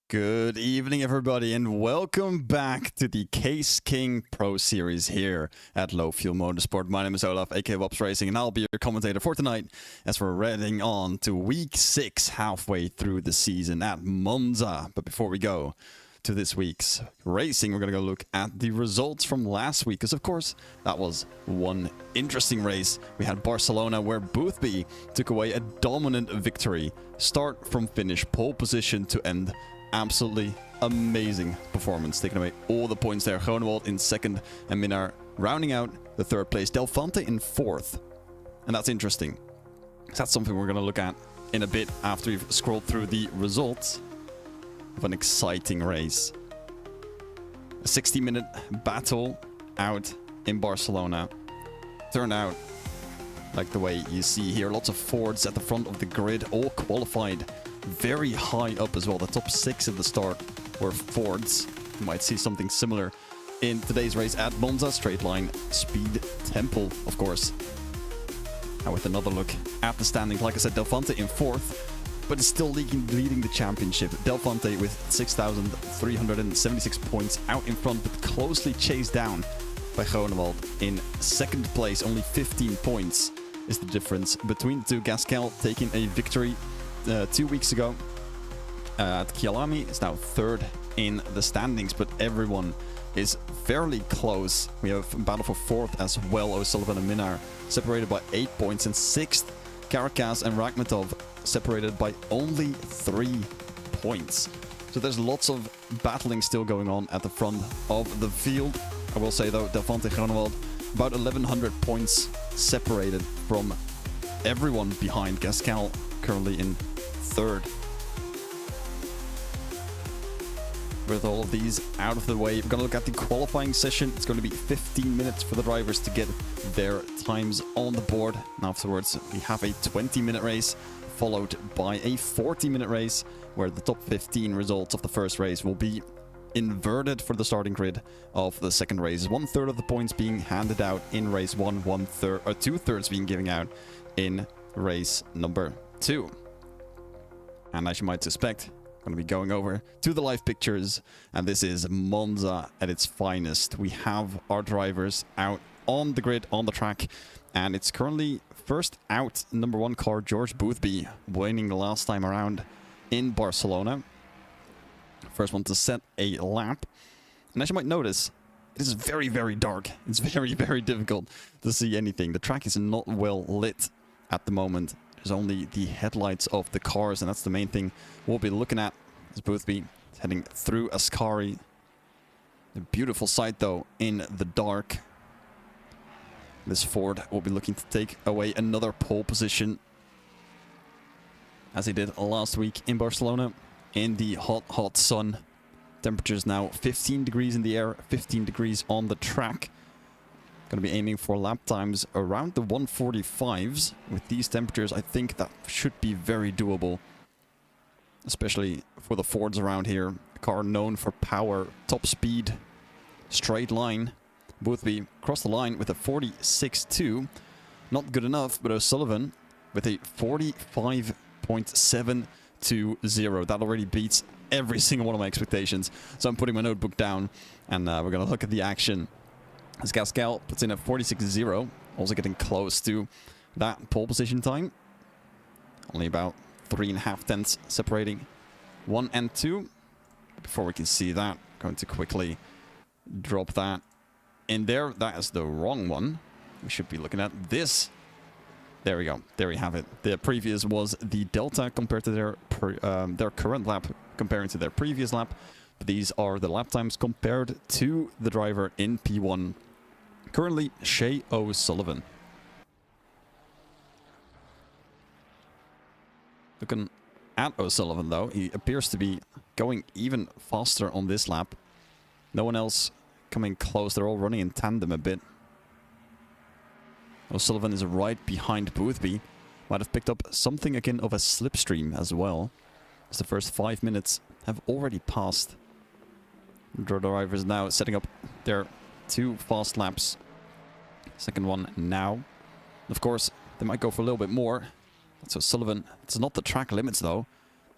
Good evening, everybody, and welcome back to the Case King Pro Series here at Low Fuel Motorsport. My name is Olaf, aka Wops Racing, and I'll be your commentator for tonight as we're heading on to Week 6, halfway through the season at Monza. But before we go to this week's racing, we're going to go look at the results from last week, because of course that was one interesting race. We had Barcelona, where Boothby took away a dominant victory, start from finish, pole position to end. Absolutely amazing performance, taking away all the points there. Groenewald in second and Minar rounding out the third place. Delphante in fourth. And that's interesting. That's something we're going to look at in a bit after we've scrolled through the results of an exciting race. A 60-minute battle out in Barcelona. Turned out like the way you see here. Lots of Fords at the front of the grid, all qualified very high up as well. The top 6 at the start were Fords. You might see something similar in today's race at Monza. Straight line speed temple, of course. Now with another look at the standings, like I said, Delphante in fourth, but is still leading the championship. Delphante with 6,376 points out in front, but closely chased down by Groenewald in second place. Only 15 points is the difference between the two. Gasquel taking a victory 2 weeks ago at Kyalami, is now third in the standings, but everyone is fairly close. We have a battle for fourth as well. O'Sullivan and Minar separated by 8 points, and sixth, Karakas and Rakhmetov separated by only 3 points. So there's lots of battling still going on at the front of the field. I will say though, Delphante, Groenewald, about 1,100 points separated from everyone behind. Gasquel currently in third. With all of these out of the way, we're going to look at the qualifying session. It's going to be 15 minutes for the drivers to get their times on the board. And afterwards, we have a 20-minute race, followed by a 40-minute race, where the top 15 results of the first race will be inverted for the starting grid of the second race. 1/3 of the points being handed out in race 1, 1/3 or 2/3 being given out in race number 2. And as you might suspect, I'm going to be going over to the live pictures, and this is Monza at its finest. We have our drivers out on the grid, on the track, and it's currently first out, number 1 car, George Boothby, winning the last time around in Barcelona. First one to set a lap. And as you might notice, it is very, very dark. It's very, very difficult to see anything. The track is not well lit at the moment. There's only the headlights of the cars, and that's the main thing we'll be looking at as Boothby heading through Ascari. A beautiful sight, though, in the dark. This Ford will be looking to take away another pole position, as he did last week in Barcelona in the hot, hot sun. Temperatures now 15 degrees in the air, 15 degrees on the track. Going to be aiming for lap times around the 145s. With these temperatures, I think that should be very doable, especially for the Fords around here. A car known for power, top speed, straight line. Boothby crossed the line with a 46.2. Not good enough, but O'Sullivan with a 45.720. That already beats every single one of my expectations. So I'm putting my notebook down, and we're going to look at the action. As Gasquel puts in a 46.0, also getting close to that pole position time. Only about 3.5 tenths separating 1 and 2. Before we can see that, going to quickly drop that in there. That is the wrong one. We should be looking at this. There we go. There we have it. The previous was the delta compared to their current lap comparing to their previous lap. But these are the lap times compared to the driver in P1. Currently, Shea O'Sullivan. Looking at O'Sullivan, though, he appears to be going even faster on this lap. No one else coming close. They're all running in tandem a bit. O'Sullivan is right behind Boothby. Might have picked up something akin of a slipstream as well, as the first 5 minutes have already passed. The drivers now setting up their 2 fast laps. Second one now. Of course, they might go for a little bit more. So Sullivan, it's not the track limits though.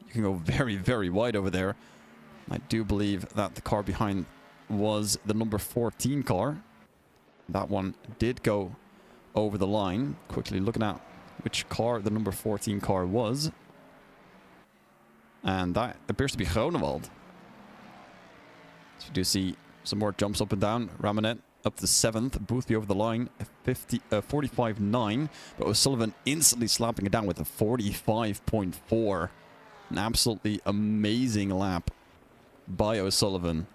You can go very, very wide over there. I do believe that the car behind was the number 14 car. That one did go over the line. Quickly looking at which car the number 14 car was. And that appears to be Groenewald. So you do see some more jumps up and down. Ramanet up to 7th. Boothby over the line. 45.9. But O'Sullivan instantly slapping it down with a 45.4. An absolutely amazing lap by O'Sullivan.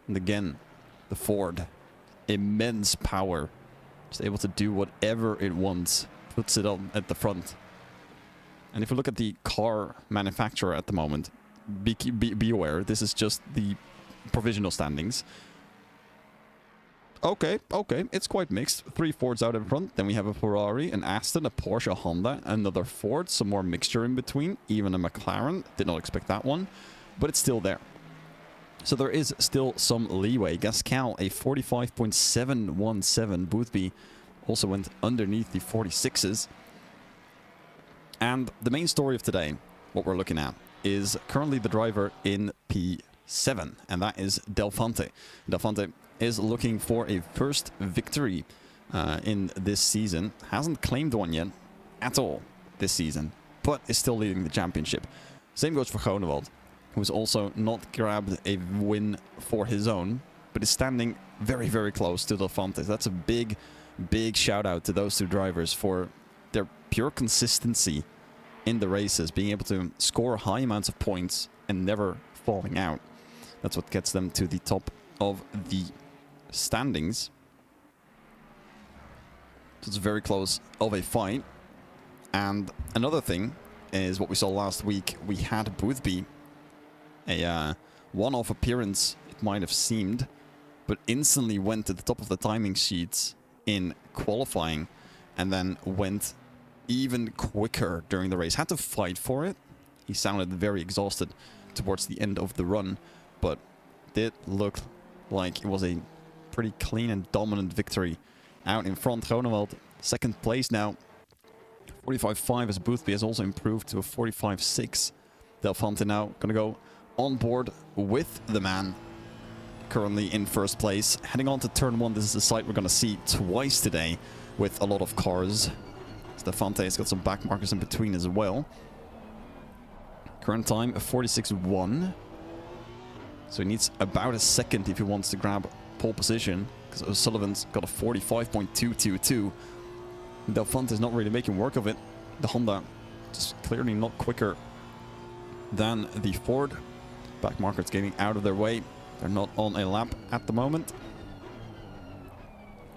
And again, the Ford. Immense power. Just able to do whatever it wants. Puts it on at the front. And if you look at the car manufacturer at the moment, be aware, this is just the provisional standings. Okay, it's quite mixed. 3 Fords out in front, then we have a Ferrari, an Aston, a Porsche, a Honda, another Ford, some more mixture in between, even a McLaren. Did not expect that one, but it's still there. So there is still some leeway. Gascal, a 45.717. Boothby also went underneath the 46s. And the main story of today, what we're looking at, is currently the driver in P7, and that is Del Fonte. Del Fonte is looking for a first victory in this season. Hasn't claimed one yet at all this season, but is still leading the championship. Same goes for Groenewald, who's also not grabbed a win for his own, but is standing very, very close to Del Fonte. That's a big, big shout out to those two drivers for their pure consistency in the races, being able to score high amounts of points and never falling out. That's what gets them to the top of the standings. So it's very close of a fight. And another thing is what we saw last week. We had Boothby, a one-off appearance, it might have seemed, but instantly went to the top of the timing sheets in qualifying and then went even quicker during the race. Had to fight for it. He sounded very exhausted towards the end of the run, but did look like it was a pretty clean and dominant victory out in front. Groenewald, second place now. 45.5 as Boothby has also improved to a 45.6. Del Fonte now going to go on board with the man currently in first place. Heading on to turn 1. This is a sight we're going to see twice today with a lot of cars. Del Fonte has got some back markers in between as well. Current time, a 46.1. So he needs about a second if he wants to grab pole position, because O'Sullivan's got a 45.222. Del Fonte is not really making work of it. The Honda just clearly not quicker than the Ford. Back markers getting out of their way. They're not on a lap at the moment.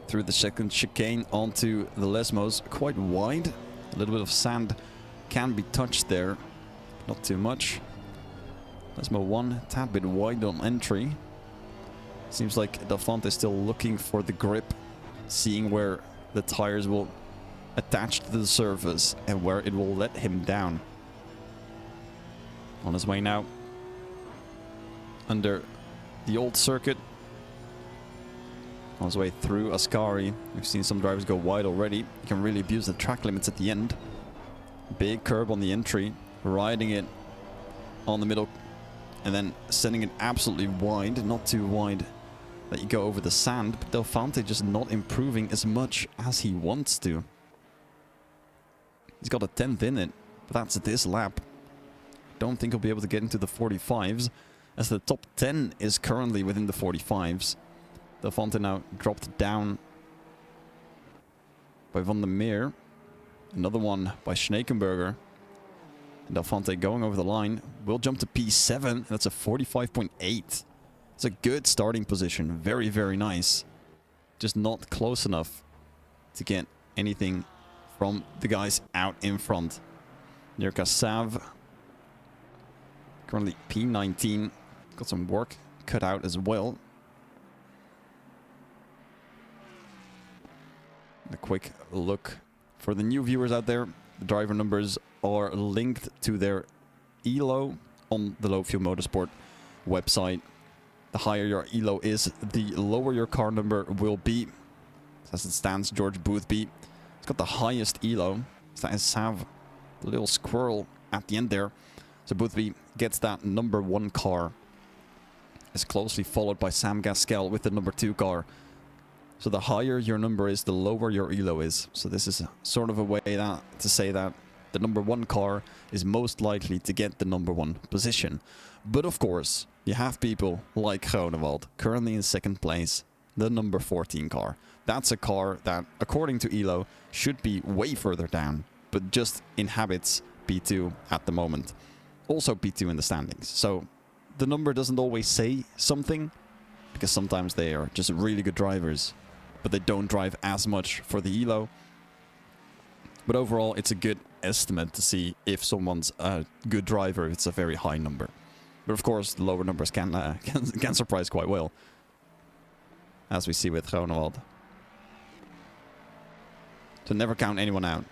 Through the second chicane onto the Lesmos, quite wide. A little bit of sand can be touched there, not too much. Lesmo 1, a tad bit wide on entry. Seems like Del Fonte is still looking for the grip, seeing where the tires will attach to the surface and where it will let him down. On his way now under the old circuit. On his way through Ascari. We've seen some drivers go wide already. You can really abuse the track limits at the end. Big curb on the entry, riding it on the middle, and then sending it absolutely wide. Not too wide that you go over the sand, but Del Fonte just not improving as much as he wants to. He's got a 10th in it, but that's this lap. Don't think he'll be able to get into the 45s, as the top 10 is currently within the 45s. Del Fonte now dropped down by Van der Meer. Another one by Schneekenberger. And Del Fonte going over the line. Will jump to P7. That's a 45.8. It's a good starting position. Very, very nice. Just not close enough to get anything from the guys out in front. Nirka Sav. Currently P19. Got some work cut out as well. A quick look for the new viewers out there. The driver numbers are linked to their ELO on the Low Fuel Motorsport website. The higher your ELO is, the lower your car number will be. As it stands, George Boothby has got the highest ELO. So that is Sav, the little squirrel at the end there. So Boothby gets that number 1 car is closely followed by Sam Gaskell with the number 2 car. So the higher your number is, the lower your elo is. So this is sort of a way to say that the number 1 car is most likely to get the number 1 position. But of course, you have people like Groenewald, currently in 2nd place, the number 14 car. That's a car that, according to elo, should be way further down, but just inhabits P2 at the moment. Also P2 in the standings. So the number doesn't always say something, because sometimes they are just really good drivers, but they don't drive as much for the elo. But overall, it's a good estimate to see if someone's a good driver, if it's a very high number. But of course, the lower numbers can surprise quite well, as we see with Groenewald. So never count anyone out,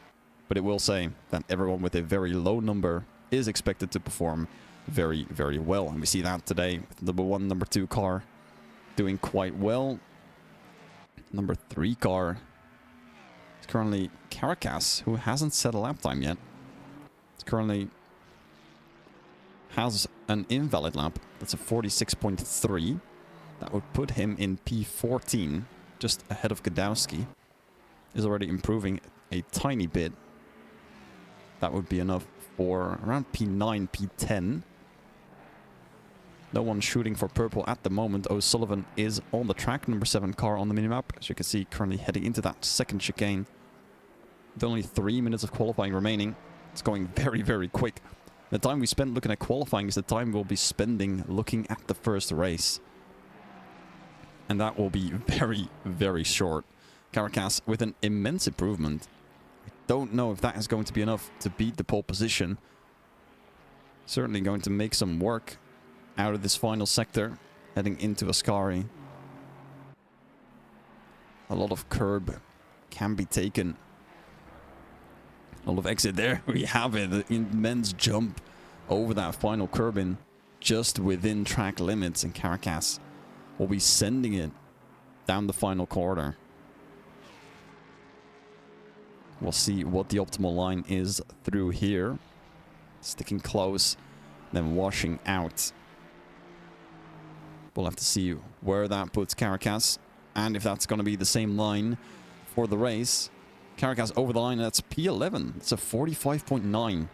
but it will say that everyone with a very low number is expected to perform very, very well. And we see that today with number 1, number 2 car doing quite well. Number 3 car is currently Caracas, who hasn't set a lap time yet. It's currently has an invalid lap. That's a 46.3. That would put him in P14, just ahead of Godowski. Is already improving a tiny bit. That would be enough for around P9, P10. No one shooting for purple at the moment. O'Sullivan is on the track, number 7 car on the minimap. As you can see, currently heading into that 2nd chicane. With only 3 minutes of qualifying remaining. It's going very, very quick. The time we spent looking at qualifying is the time we'll be spending looking at the first race. And that will be very, very short. Caracas with an immense improvement. I don't know if that is going to be enough to beat the pole position. Certainly going to make some work out of this final sector, heading into Ascari. A lot of curb can be taken. A lot of exit. There we have it. The immense jump over that final curb in just within track limits, and Caracas will be sending it down the final corner. We'll see what the optimal line is through here. Sticking close, then washing out. We'll have to see where that puts Caracas, and if that's going to be the same line for the race. Caracas over the line, that's P11. It's a 45.9.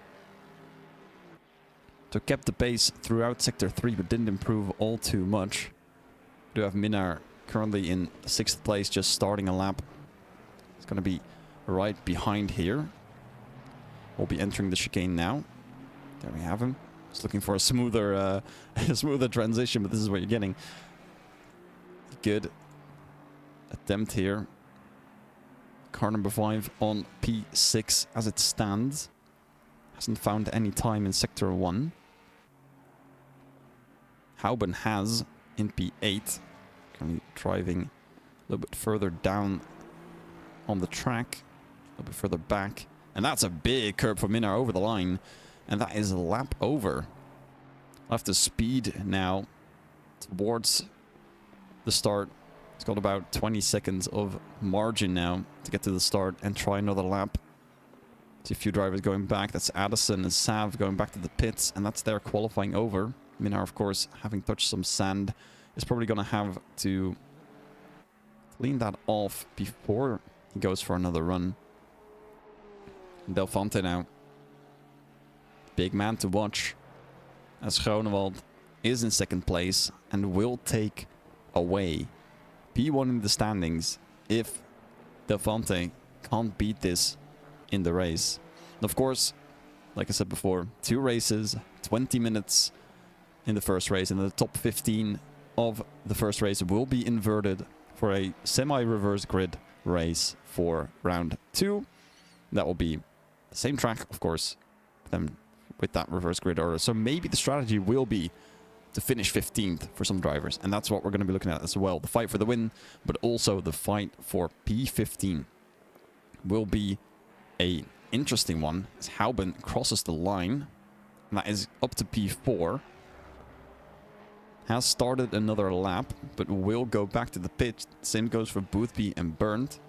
So kept the pace throughout Sector 3, but didn't improve all too much. We do have Minar currently in 6th place, just starting a lap. It's going to be right behind here. We'll be entering the chicane now. There we have him. Just looking for a smoother, smoother transition, but this is what you're getting. Good attempt here. Car number 5 on P6 as it stands. Hasn't found any time in Sector 1. Hauben has in P8. Currently driving a little bit further down on the track. A little bit further back. And that's a big curb for Minar over the line. And that is a lap over. I'll have to speed now towards the start. It's got about 20 seconds of margin now to get to the start and try another lap. See a few drivers going back. That's Addison and Sav going back to the pits, and that's their qualifying over. Minar, of course, having touched some sand, is probably going to have to clean that off before he goes for another run. Del Fonte now. Big man to watch, as Groenewald is in 2nd place and will take away P1 in the standings if Del Fonte can't beat this in the race. And of course, like I said before, 2 races, 20 minutes in the first race, and the top 15 of the first race will be inverted for a semi-reverse grid race for round 2. That will be the same track, of course, then with that reverse grid order. So maybe the strategy will be to finish 15th for some drivers, and that's what we're going to be looking at as well. The fight for the win, but also the fight for P15 will be a interesting one as Hauben crosses the line, and that is up to P4. Has started another lap, but will go back to the pit. Same goes for Boothby and Burnt.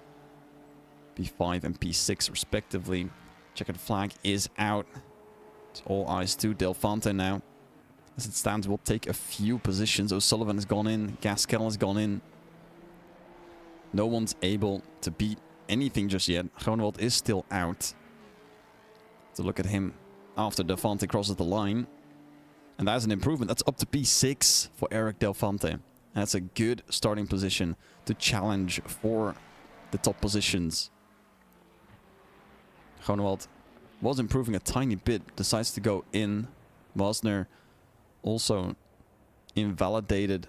P5 and P6 respectively. Checkered flag is out. It's all eyes to Del Fonte now. As it stands, will take a few positions. O'Sullivan has gone in. Gaskell has gone in. No one's able to beat anything just yet. Groenewald is still out. To look at him after Delphante crosses the line. And that's an improvement. That's up to P6 for Eric Delphante. That's a good starting position to challenge for the top positions. Groenewald was improving a tiny bit. Decides to go in. Wasner also invalidated.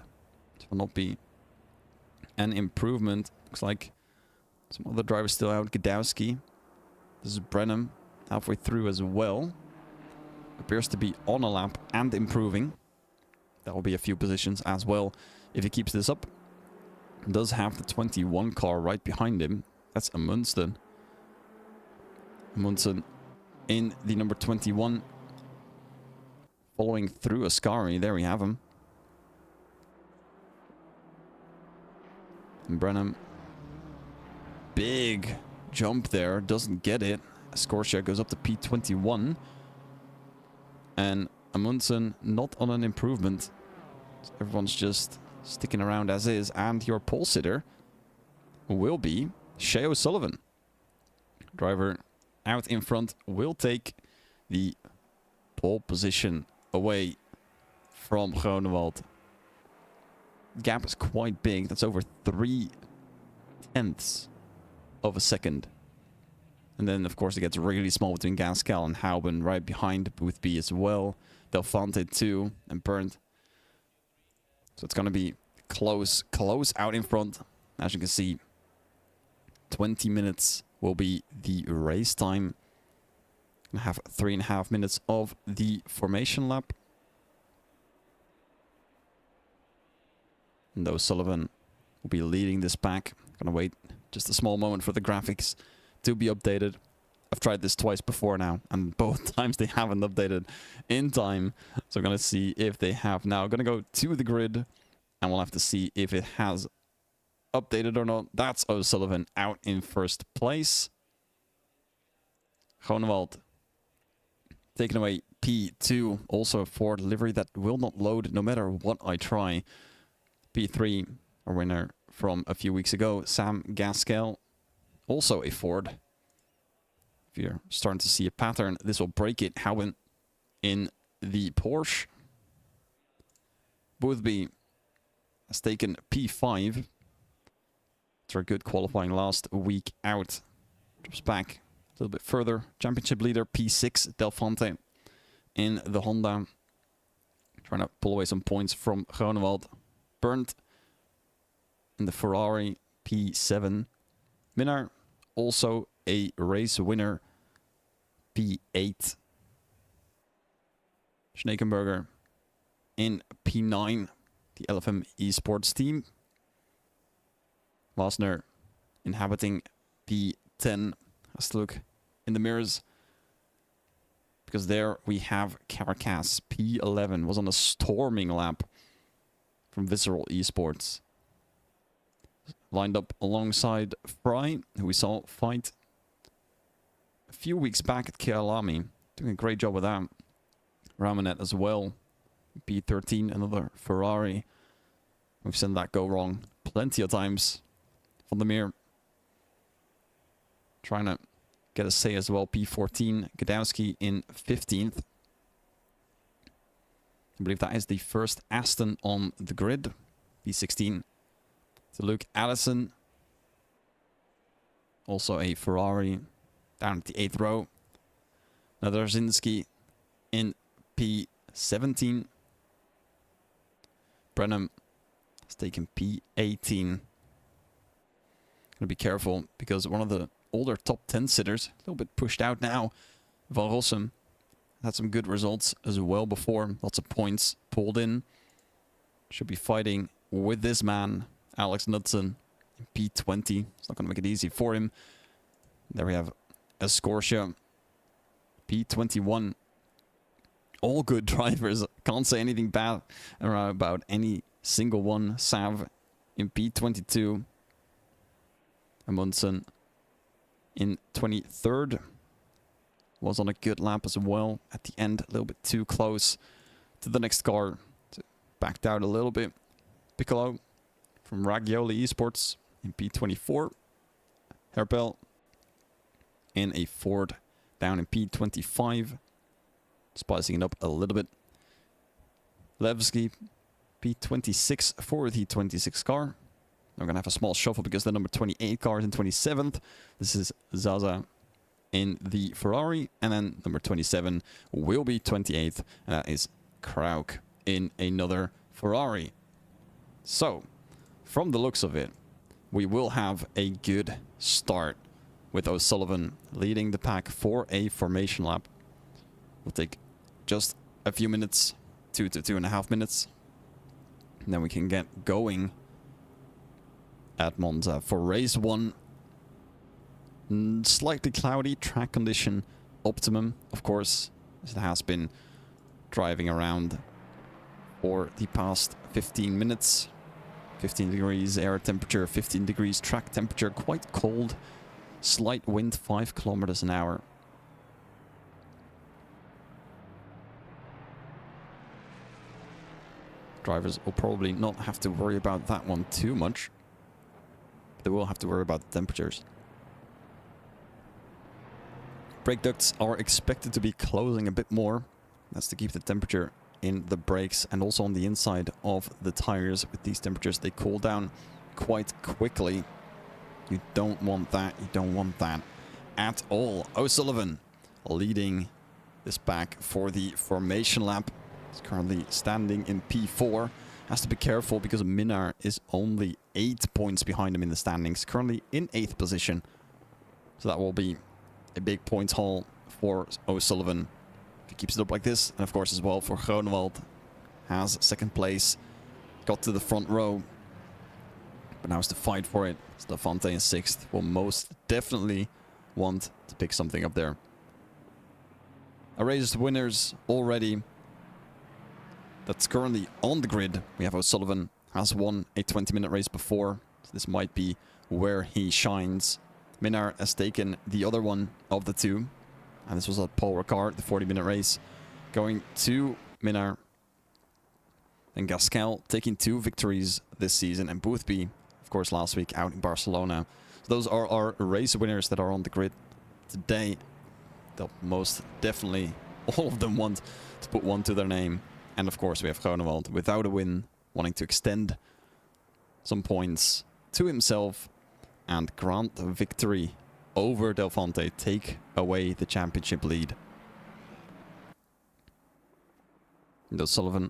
It will not be an improvement. Looks like some other drivers still out. Gadowski. This is Brenham halfway through as well. Appears to be on a lap and improving. That will be a few positions as well if he keeps this up. Does have the 21 car right behind him. That's Amundsen. Amundsen in the number 21. Following through Ascari. There we have him. And Brenham. Big jump there. Doesn't get it. Scorsia goes up to P21. And Amundsen not on an improvement. So everyone's just sticking around as is. And your pole sitter will be Shea O'Sullivan. Driver out in front will take the pole position away from Groenewald. Gap is quite big. That's over 0.3 of a second. And then, of course, it gets really small between Gaskell and Houben right behind Boothby as well. Delphante too, and Burnt. So it's going to be close out in front. As you can see, 20 minutes will be the race time. We have 3.5 minutes of the formation lap. And O'Sullivan will be leading this pack. Gonna wait just a small moment for the graphics to be updated. I've tried this twice before now, and both times they haven't updated in time. So I'm gonna see if they have now. I'm gonna go to the grid, and we'll have to see if it has updated or not. That's O'Sullivan out in first place. Groenewald taking away P2. Also a Ford livery that will not load no matter what I try. P3, a winner from a few weeks ago. Sam Gaskell, also a Ford. If you're starting to see a pattern, this will break it. Houben in the Porsche. Boothby has taken P5. After a good qualifying last week out. Drops back a little bit further. Championship leader P6, Delphante in the Honda. Trying to pull away some points from Groenewald. Burnt in the Ferrari P7. Minnaar, also a race winner, P8. Schneekenberger in P9, the LFM Esports team. Wasner inhabiting P10. Let's look in the mirrors. Because there we have Carcass, P11. Was on a storming lap from Visceral Esports. Lined up alongside Fry, who we saw fight a few weeks back at Kyalami. Doing a great job with that. Ramanet as well. P13, another Ferrari. We've seen that go wrong plenty of times. Van der Meer trying to get a say as well. P14, Gadowski in 15th. I believe that is the first Aston on the grid. P16 to Luke Allison. Also a Ferrari down at the 8th row. Nadarzinski in P17. Brenham has taken P18. Gonna be careful because one of the older top 10 sitters, a little bit pushed out now, Van Rossum, had some good results as well before. Lots of points pulled in. Should be fighting with this man, Alex Knudsen, in P20. It's not going to make it easy for him. There we have Escortia, P21. All good drivers. Can't say anything bad about any single one. Sav in P22. Amundsen in 23rd. Was on a good lap as well. At the end, a little bit too close to the next car. Backed out a little bit. Piccolo from Ragioli Esports in P24. Herpel in a Ford down in P25. Spicing it up a little bit. Levski P26 for the 26 car. I'm going to have a small shuffle because the number 28 car is in 27th. This is Zaza in the Ferrari. And then number 27 will be 28th. And that is Krauk in another Ferrari. So, from the looks of it, we will have a good start with O'Sullivan leading the pack for a formation lap. We'll take just a few minutes, 2 to 2.5 minutes. And then we can get going at Monza for race 1. Slightly cloudy track condition optimum, of course, as it has been driving around for the past 15 minutes. 15 degrees air temperature, 15 degrees track temperature, quite cold. Slight wind, 5 kilometers an hour. Drivers will probably not have to worry about that one too much. They will have to worry about the temperatures. Brake ducts are expected to be closing a bit more. That's to keep the temperature in the brakes and also on the inside of the tires. With these temperatures, they cool down quite quickly. You don't want that. You don't want that at all. O'Sullivan leading this pack for the formation lap. He's currently standing in P4. Has to be careful because Minar is only 8 points behind him in the standings. Currently in 8th position. So that will be a big points haul for O'Sullivan if he keeps it up like this. And of course as well for Groenewald. Has 2nd place. Got to the front row. But now it's to fight for it. Stafante in 6th will most definitely want to pick something up there. A race winners already. That's currently on the grid. We have O'Sullivan has won a 20-minute race before. So this might be where he shines. Minar has taken the other one of the two. And this was at Paul Ricard, the 40-minute race. Going to Minar. And Gasquel taking 2 victories this season. And Boothby, of course, last week out in Barcelona. So those are our race winners that are on the grid today. They'll most definitely, all of them, want to put one to their name. And of course we have Groenewald without a win, wanting to extend some points to himself and grant a victory over Del Fonte, take away the championship lead. And O'Sullivan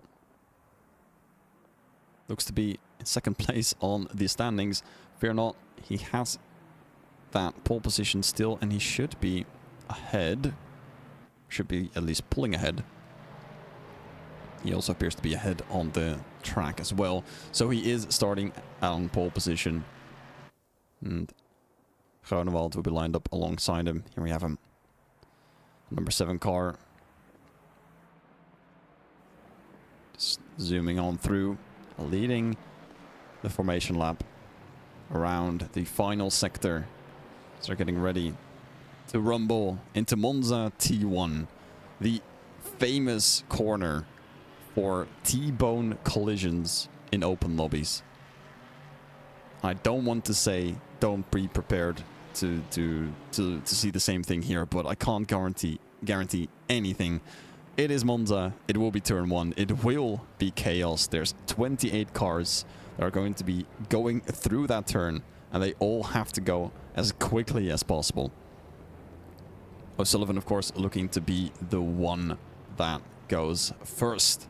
looks to be in 2nd place on the standings. Fear not, he has that pole position still and he should be ahead. Should be at least pulling ahead. He also appears to be ahead on the track as well. So he is starting on pole position. And Groenewald will be lined up alongside him. Here we have him. Number 7 car. Just zooming on through. Leading the formation lap around the final sector. So they're getting ready to rumble into Monza T1. The famous corner for T-bone collisions in open lobbies. I don't want to say don't be prepared to see the same thing here, but I can't guarantee anything. It is Monza. It will be turn 1. It will be chaos. There's 28 cars that are going to be going through that turn, and they all have to go as quickly as possible. O'Sullivan, of course, looking to be the one that goes first.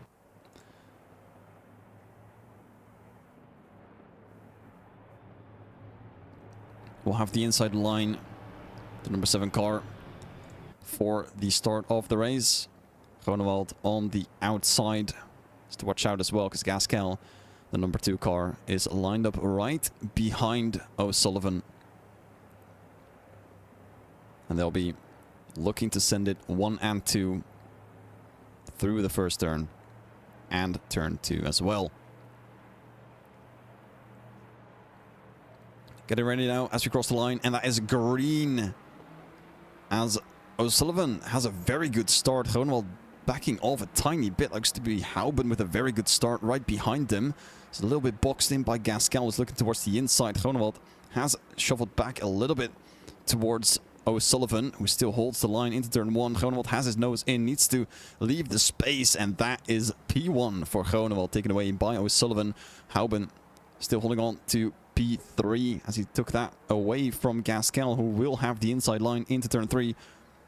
We'll have the inside line, the number 7 car, for the start of the race. Groenewald on the outside. Just to watch out as well, because Gasquel, the number 2 car, is lined up right behind O'Sullivan. And they'll be looking to send it 1 and 2 through the first turn and turn 2 as well. Getting ready now as we cross the line, and that is green. As O'Sullivan has a very good start. Groenewald backing off a tiny bit. Looks to be Hauben with a very good start right behind him. He's a little bit boxed in by Gaskel. He's looking towards the inside. Groenewald has shuffled back a little bit towards O'Sullivan, who still holds the line into turn 1. Groenewald has his nose in, needs to leave the space, and that is P1 for Groenewald, taken away by O'Sullivan. Hauben still holding on to P3 as he took that away from Gaskel, who will have the inside line into turn 3.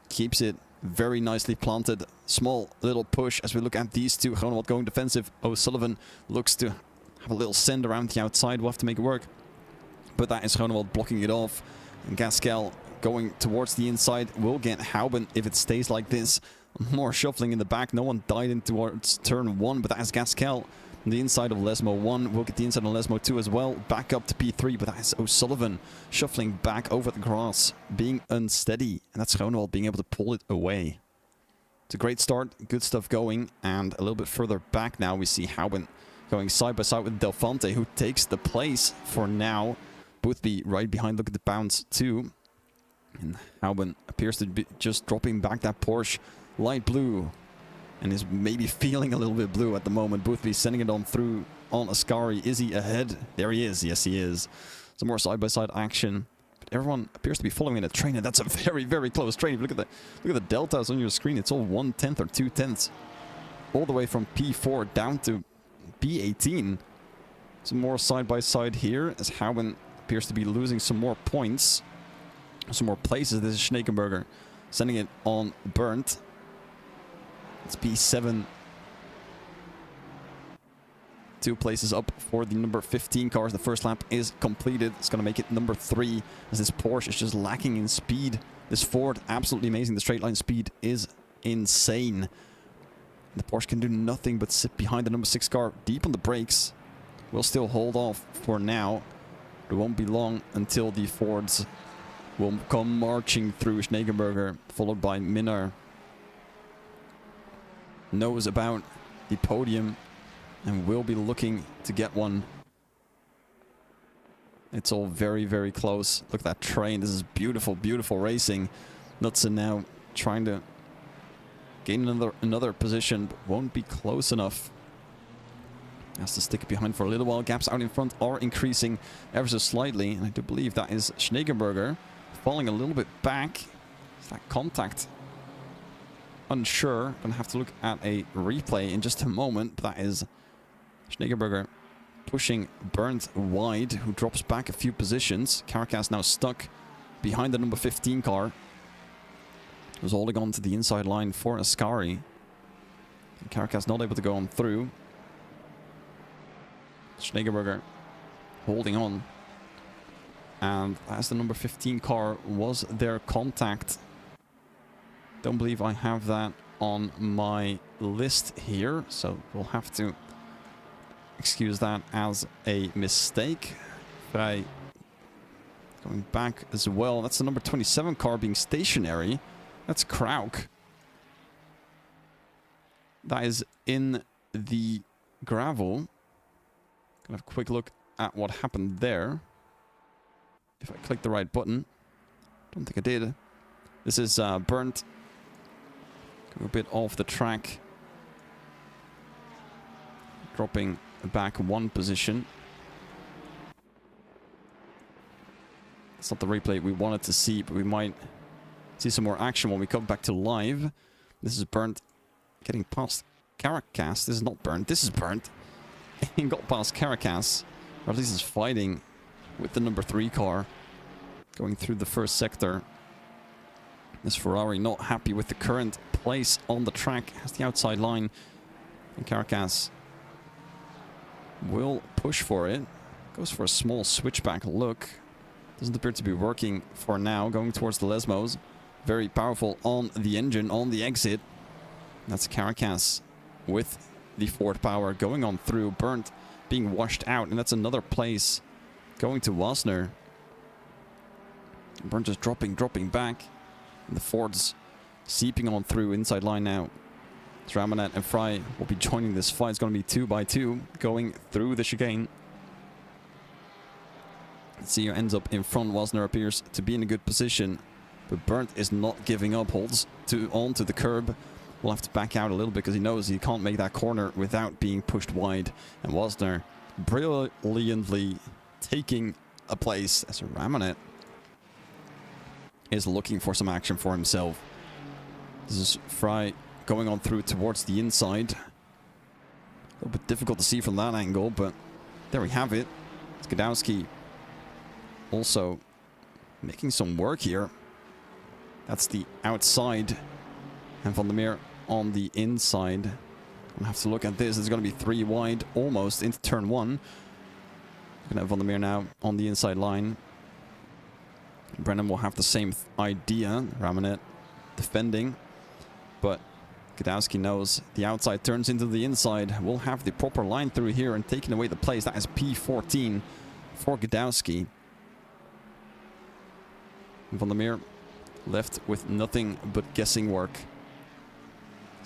Keeps it very nicely planted. Small little push as we look at these two. Groenewald going defensive. O'Sullivan looks to have a little send around the outside. We'll have to make it work. But that is Groenewald blocking it off. And Gaskel going towards the inside will get Hauben if it stays like this. More shuffling in the back. No one died in towards turn 1, but that is Gaskel. The inside of Lesmo 1 will get the inside of Lesmo 2 as well. Back up to P3, but that is O'Sullivan shuffling back over the grass, being unsteady. And that's Groenewald being able to pull it away. It's a great start, good stuff going. And a little bit further back now, we see Hauben going side by side with Delphante, who takes the place for now. Boothby right behind, look at the bounce too. And Hauben appears to be just dropping back that Porsche light blue. And is maybe feeling a little bit blue at the moment. Boothby sending it on through on Ascari. Is he ahead? There he is. Yes, he is. Some more side-by-side action. But everyone appears to be following in a train, and that's a very, very close train. Look at the deltas on your screen. It's all 1/10 or 2/10. All the way from P4 down to P18. Some more side-by-side here as Hauben appears to be losing some more points. Some more places. This is Schneekenberger sending it on Burnt. It's P7. 2 places up for the number 15 cars. The first lap is completed. It's going to make it number 3 as this Porsche is just lacking in speed. This Ford, absolutely amazing. The straight line speed is insane. The Porsche can do nothing but sit behind the number 6 car, deep on the brakes. Will still hold off for now. It won't be long until the Fords will come marching through Schneekenberger, followed by Minnaar. Knows about the podium and will be looking to get one. It's all very, very close. Look at that train. This is beautiful, beautiful racing. Knudsen now trying to gain another position, but won't be close enough. Has to stick it behind for a little while. Gaps out in front are increasing ever so slightly, and I do believe that is Schneekenberger falling a little bit back. Is that contact? Unsure. Gonna have to look at a replay in just a moment. But that is Schneekenberger pushing Burnt wide, who drops back a few positions. Caracas now stuck behind the number 15 car. Was holding on to the inside line for Ascari. And Caracas not able to go on through. Schneekenberger holding on. And as the number 15 car was their contact. Don't believe I have that on my list here, so we'll have to excuse that as a mistake. Vrij going back as well. That's the number 27 car being stationary. That's Krauk. That is in the gravel. Gonna have a quick look at what happened there. If I click the right button. Don't think I did. This is Burnt. A bit off the track, dropping back 1 position. It's not the replay we wanted to see, but we might see some more action when we come back to live. This is Burnt getting past Caracas. This is not Burnt. This is Burnt. He got past Caracas, or at least is fighting with the number 3 car going through the first sector. This Ferrari not happy with the current place on the track. Has the outside line. And Caracas will push for it. Goes for a small switchback look. Doesn't appear to be working for now. Going towards the Lesmos. Very powerful on the engine, on the exit. That's Caracas with the Ford power going on through. Burnt being washed out. And that's another place going to Wasner. Burnt just dropping back. And the Fords seeping on through inside line now. Ramanet and Vrij will be joining this fight. It's going to be 2 by 2 going through the chicane. Let's see who ends up in front. Wasner appears to be in a good position, but Burnt is not giving up. Holds onto the curb. will have to back out a little bit because he knows he can't make that corner without being pushed wide. And Wasner brilliantly taking a place as Ramanet is looking for some action for himself. This is Fry going on through towards the inside. A little bit difficult to see from that angle, but there we have it. Gadowski also making some work here. That's the outside. And Van der Meer on the inside. We'll have to look at this. It's going to be 3 wide almost into turn 1. Going to have Van der Meer now on the inside line. Brennan will have the same idea. Ramanet defending. But Gadowski knows the outside turns into the inside. We'll have the proper line through here and taking away the place. That is P14 for Gadowski. Van der Meer left with nothing but guessing work.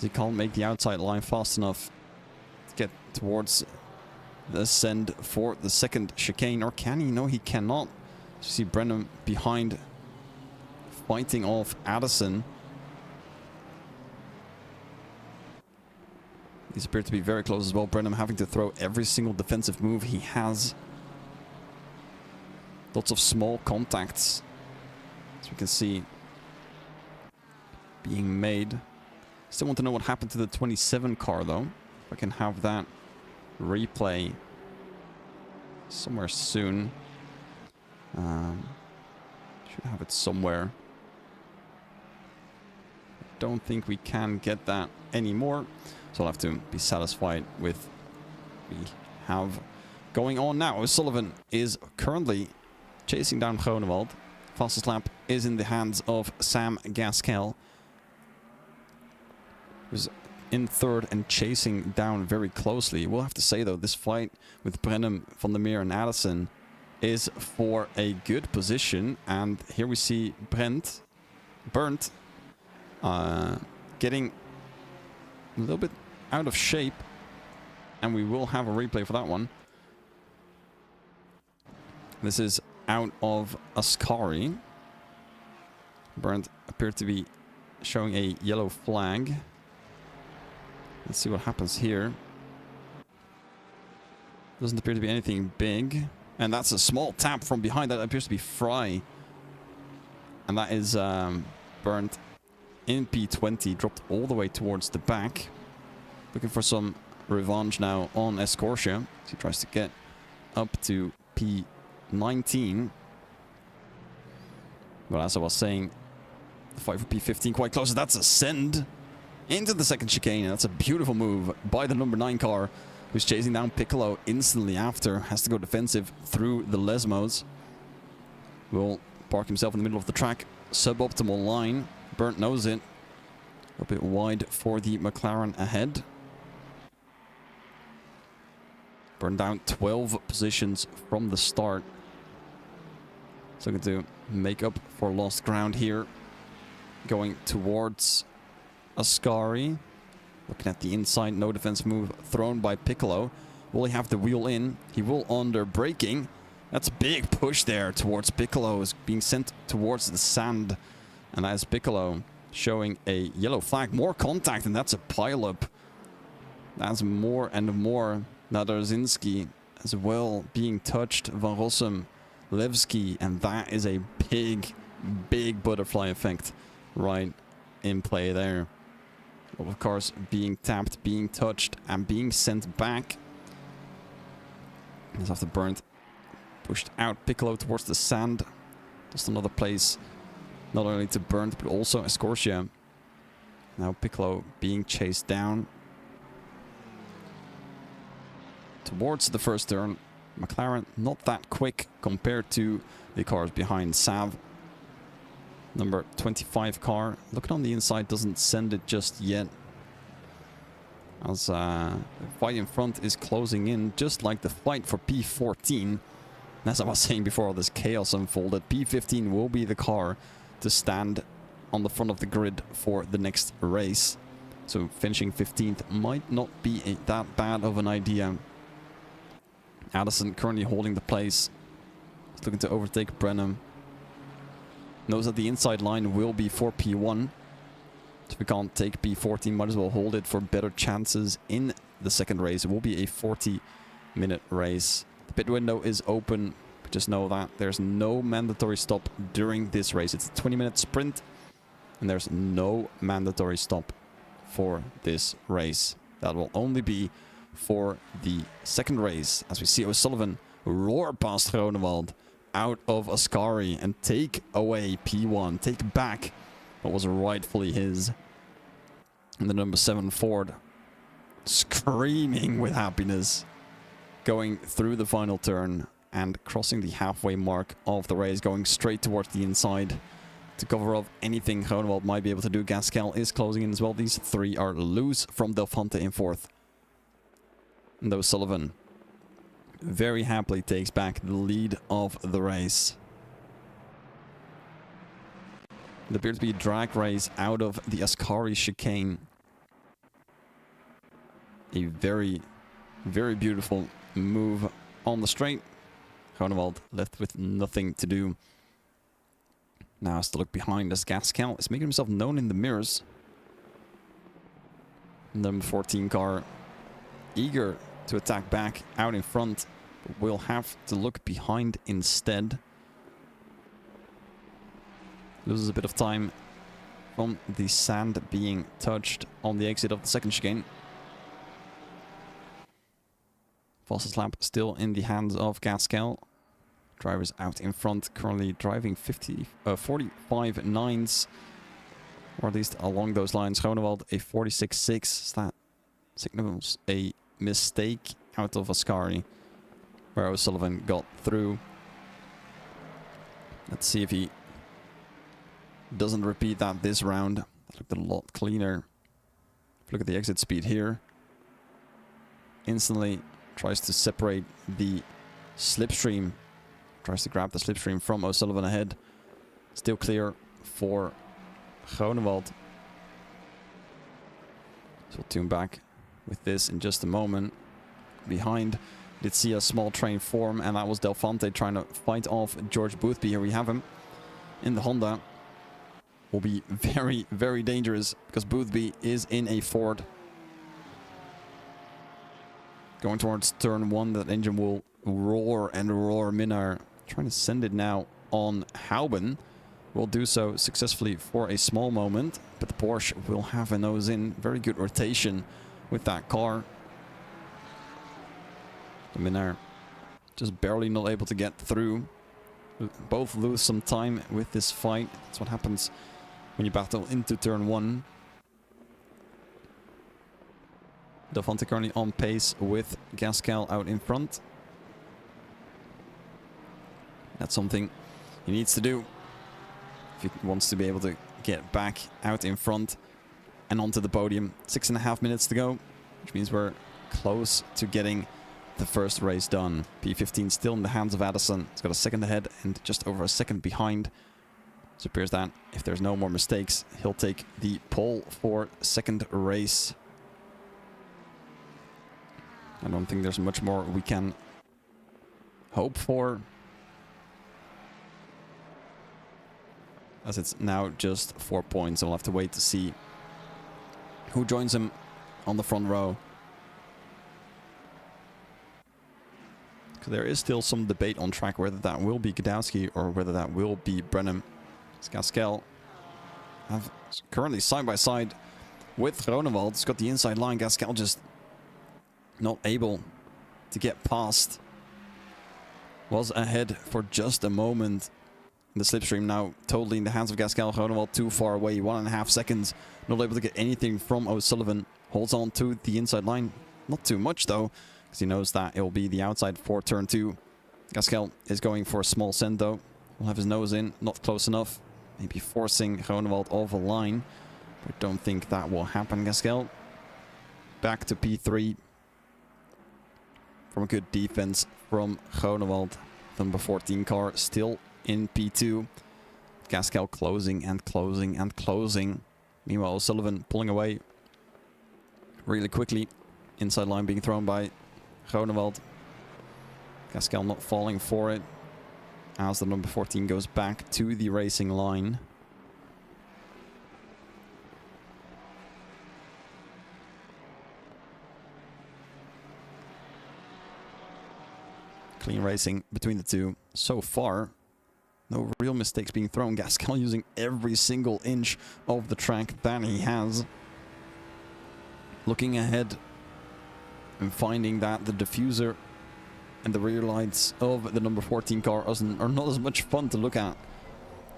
He can't make the outside line fast enough to get towards the ascend for the second chicane. Or can he? No, he cannot. You see Brennan behind, fighting off Addison. These appear to be very close as well. Brennan having to throw every single defensive move he has. Lots of small contacts, as we can see, being made. Still want to know what happened to the 27 car, though. If I can have that replay somewhere soon. Should have it somewhere. Don't think we can get that anymore. So I'll have to be satisfied with what we have going on now. Sullivan is currently chasing down Groenewald. Fastest lap is in the hands of Sam Gaskell, who's in third and chasing down very closely. We'll have to say, though, this fight with Brennan, Van der Meer and Addison is for a good position. And here we see Burnt getting a little bit out of shape. And we will have a replay for that one. This is out of Ascari. Burnt appeared to be showing a yellow flag. Let's see what happens here. Doesn't appear to be anything big. And that's a small tap from behind. That appears to be Fry. And that is Burnt in P20. Dropped all the way towards the back. Looking for some revenge now on Escortia. He tries to get up to P19. But as I was saying, the fight for P15 quite close. That's a send into the second chicane. That's a beautiful move by the number 9 car, who's chasing down Piccolo instantly after. Has to go defensive through the Lesmos. Will park himself in the middle of the track. Suboptimal line. Burnt knows it. A bit wide for the McLaren ahead. Burnt down 12 positions from the start. So going to make up for lost ground here. Going towards Ascari. Looking at the inside, no defense move thrown by Piccolo. Will he have the wheel in? He will under braking. That's a big push there towards Piccolo. Is being sent towards the sand. And as Piccolo showing a yellow flag. More contact, and that's a pileup. That's more and more. Nadarzinski as well being touched. Van Rossum, Levski, and that is a big, big butterfly effect right in play there. A lot of cars being tapped, being touched, and being sent back. As after Burnt pushed out Piccolo towards the sand. Just another place, not only to Burnt, but also Escortia. Now Piccolo being chased down towards the first turn. McLaren not that quick compared to the cars behind. Sav, number 25 car, looking on the inside, doesn't send it just yet. As the fight in front is closing in, just like the fight for P14. As I was saying before all this chaos unfolded, P15 will be the car to stand on the front of the grid for the next race. So finishing 15th might not be that bad of an idea. Addison currently holding the place. He's looking to overtake Brenham. Knows that the inside line will be for P1. So if we can't take P14, might as well hold it for better chances in the second race. It will be a 40-minute race. The pit window is open. But just know that there's no mandatory stop during this race. It's a 20-minute sprint, and there's no mandatory stop for this race. That will only be for the second race, as we see O'Sullivan roar past Groenewald out of Ascari and take away P1, take back what was rightfully his. And the number 7 Ford screaming with happiness, going through the final turn and crossing the halfway mark of the race, going straight towards the inside to cover off anything Groenewald might be able to do. Gasquel is closing in as well. These three are loose from Delphante in fourth. And O'Sullivan very happily takes back the lead of the race. There appears to be a drag race out of the Ascari chicane. A very, very beautiful move on the straight. Groenewald left with nothing to do. Now has to look behind as Gasquel is making himself known in the mirrors. Number 14 car eager to attack back out in front, but will have to look behind instead. Loses a bit of time from the sand being touched on the exit of the second chicane. Fastest lap still in the hands of Gasquel. Drivers out in front, currently driving 45 nines, or at least along those lines. Groenewald a 46.6. That signals a mistake out of Ascari, where O'Sullivan got through. Let's see if he doesn't repeat that this round. That looked a lot cleaner. Look at the exit speed here. Instantly tries to separate the slipstream. Tries to grab the slipstream from O'Sullivan ahead. Still clear for Groenewald. So we'll tune back with this in just a moment. Behind, did see a small train form, and that was Delphante trying to fight off George Boothby. Here we have him in the Honda. Will be very, very dangerous because Boothby is in a Ford. Going towards turn 1, that engine will roar and roar. Minnaar trying to send it now on Houben. Will do so successfully for a small moment, but the Porsche will have a nose in. Very good rotation with that car. The Minnaar just barely not able to get through. Both lose some time with this fight. That's what happens when you battle into turn 1. Delphante currently on pace with Gasquel out in front. That's something he needs to do if he wants to be able to get back out in front and onto the podium. 6.5 minutes to go, which means we're close to getting the first race done. P15 still in the hands of Addison. He's got a second ahead and just over a second behind. So it appears that if there's no more mistakes, he'll take the pole for second race. I don't think there's much more we can hope for, as it's now just 4 points. So we'll have to wait to see who joins him on the front row. There is still some debate on track whether that will be Gdowski or whether that will be Brenham. Gasquel have currently side by side with Groenewald. He's got the inside line. Gasquel just not able to get past. Was ahead for just a moment. The slipstream now totally in the hands of Gasquel. Groenewald too far away, 1.5 seconds. Not able to get anything from O'Sullivan. Holds on to the inside line. Not too much though, because he knows that it will be the outside for turn 2. Gasquel is going for a small send though. Will have his nose in, not close enough. Maybe forcing Groenewald off a line. But I don't think that will happen. Gasquel back to P3. From a good defense from Groenewald. Number 14 car still in P2. Gasquel closing and closing and closing. Meanwhile, O'Sullivan pulling away really quickly. Inside line being thrown by Groenewald. Gasquel not falling for it, as the number 14 goes back to the racing line. Clean racing between the two so far. No real mistakes being thrown. Gasquel using every single inch of the track that he has. Looking ahead and finding that the diffuser and the rear lights of the number 14 car are not as much fun to look at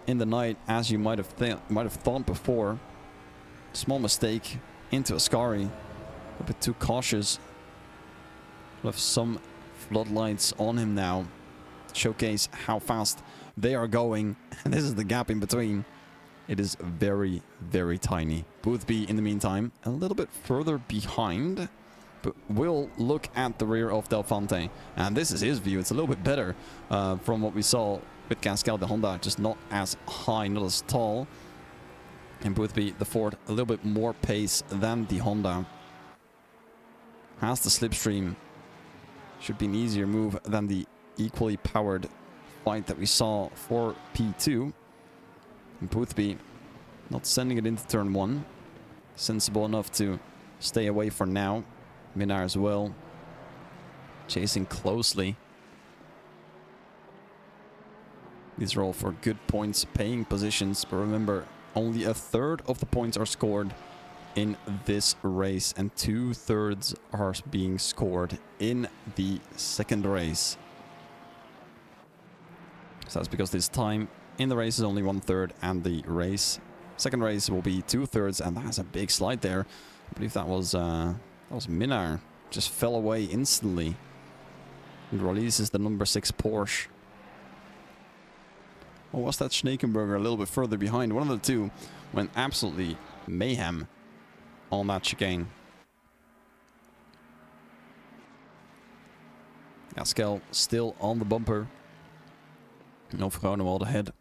in the night as you might have thought before. Small mistake into Ascari. A bit too cautious. We'll have some floodlights on him now to showcase how fast they are going. And this is the gap in between. It is very, very tiny. Boothby, in the meantime, a little bit further behind. But we'll look at the rear of Del Fonte. And this is his view. It's a little bit better from what we saw with Gasquel. The Honda just not as high, not as tall. And Boothby, the Ford, a little bit more pace than the Honda. Has the slipstream. Should be an easier move than the equally powered fight that we saw for P2. And Boothby not sending it into turn 1. Sensible enough to stay away for now. Minar as well. Chasing closely. These are all for good points, paying positions. But remember, only a third of the points are scored in this race. And 2/3 are being scored in the second race. So that's because this time in the race is only 1/3, and the second race will be 2/3, and that's a big slide there. I believe that was Minar. Just fell away instantly. It releases the number 6 Porsche. Or was that Schneekenberger a little bit further behind? One of the two went absolutely mayhem on that chicane. Gasquel still on the bumper. No Groenewald ahead.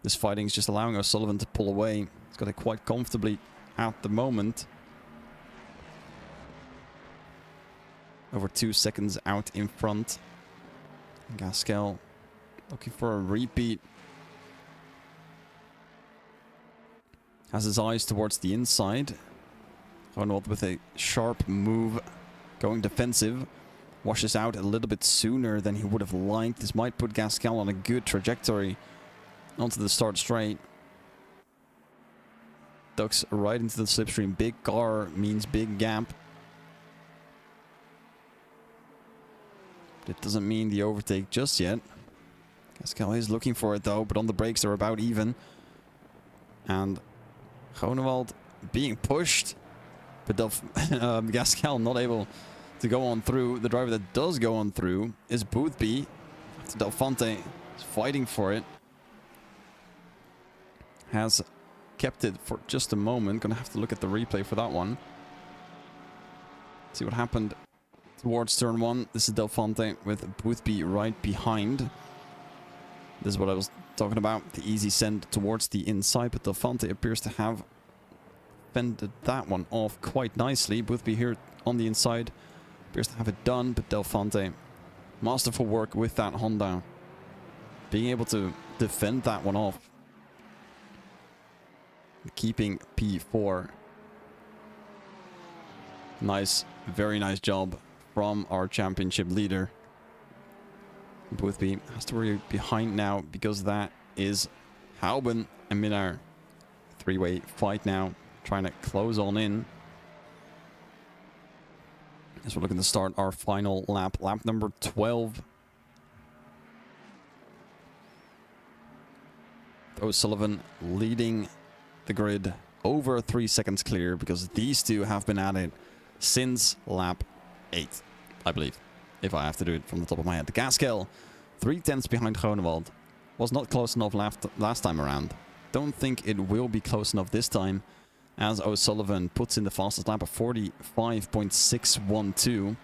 This fighting is just allowing O'Sullivan to pull away. He's got it quite comfortably at the moment. Over 2 seconds out in front. Gasquel looking for a repeat. Has his eyes towards the inside. Groenewald with a sharp move. Going defensive. Washes out a little bit sooner than he would have liked. This might put Gasquel on a good trajectory onto the start straight. Ducks right into the slipstream. Big car means big gap. It doesn't mean the overtake just yet. Gasquel is looking for it though, but on the brakes they're about even. And Groenewald being pushed, but Gasquel not able to go on through. The driver that does go on through is Boothby. Del Fonte is fighting for it. Has kept it for just a moment. Gonna have to look at the replay for that one. See what happened towards turn 1. This is Del Fonte with Boothby right behind. This is what I was talking about. The easy send towards the inside, but Del Fonte appears to have fended that one off quite nicely. Boothby here on the inside appears to have it done, but Del Fonte, masterful work with that Honda. Being able to defend that one off. Keeping P4. Nice, very nice job from our championship leader. Boothby has to worry behind now because that is Houben and Minar. 3-way fight now, trying to close on in. As we're looking to start our final lap, lap number 12. O'Sullivan leading the grid over 3 seconds clear because these two have been at it since lap 8, I believe, if I have to do it from the top of my head. Gasquel, 3/10 behind Groenewald. Was not close enough last time around. Don't think it will be close enough this time, as O'Sullivan puts in the fastest lap of 45.612.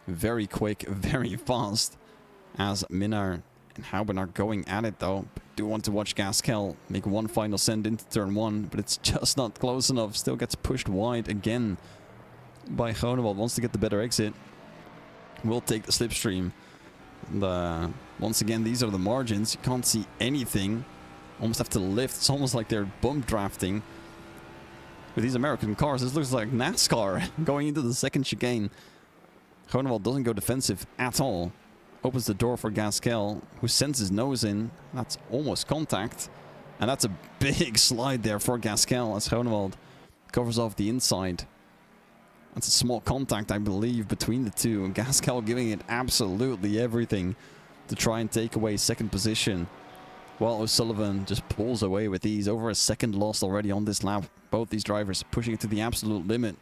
Very quick, very fast, as Minar and Houben are going at it though. Do want to watch Gasquel make one final send into turn 1, but it's just not close enough. Still gets pushed wide again by Groenewald. Wants to get the better exit. Will take the slipstream. And, once again, these are the margins. You can't see anything. Almost have to lift. It's almost like they're bump drafting. With these American cars, this looks like NASCAR going into the second chicane. Groenewald doesn't go defensive at all. opens the door for Gasquel, who sends his nose in. That's almost contact. And that's a big slide there for Gasquel as Groenewald covers off the inside. That's a small contact, I believe, between the two. And Gasquel giving it absolutely everything to try and take away second position. While O'Sullivan just pulls away with ease. Over a second lost already on this lap. Both these drivers pushing it to the absolute limit.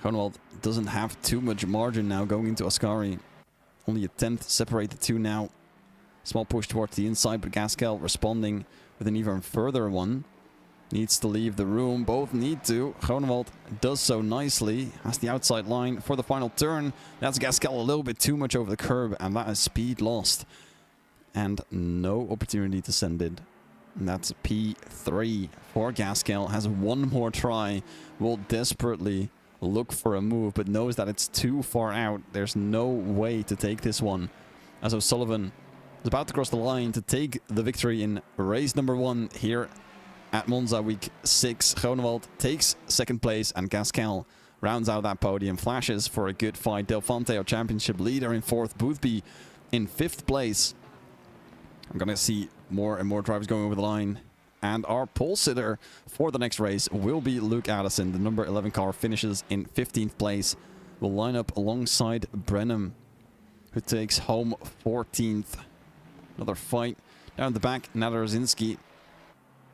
Groenewald doesn't have too much margin now going into Ascari. Only a 10th separate the two now. Small push towards the inside, but Gasquel responding with an even further one. Needs to leave the room. Both need to. Groenewald does so nicely. Has the outside line for the final turn. That's Gasquel a little bit too much over the curb, and that is speed lost. And no opportunity to send it. And that's P3 for Gasquel. Has one more try. Will desperately look for a move, but knows that it's too far out. There's no way to take this one. As O'Sullivan is about to cross the line to take the victory in race number 1 here at Monza week 6. Groenewald takes second place, and Gasquel rounds out that podium. Flashes for a good fight. Delphante, our championship leader, in 4th. Boothby in 5th place. I'm going to see more and more drivers going over the line. And our pole sitter for the next race will be Luke Addison. The number 11 car finishes in 15th place. Will line up alongside Brenham, who takes home 14th. Another fight down the back. Nadarzinski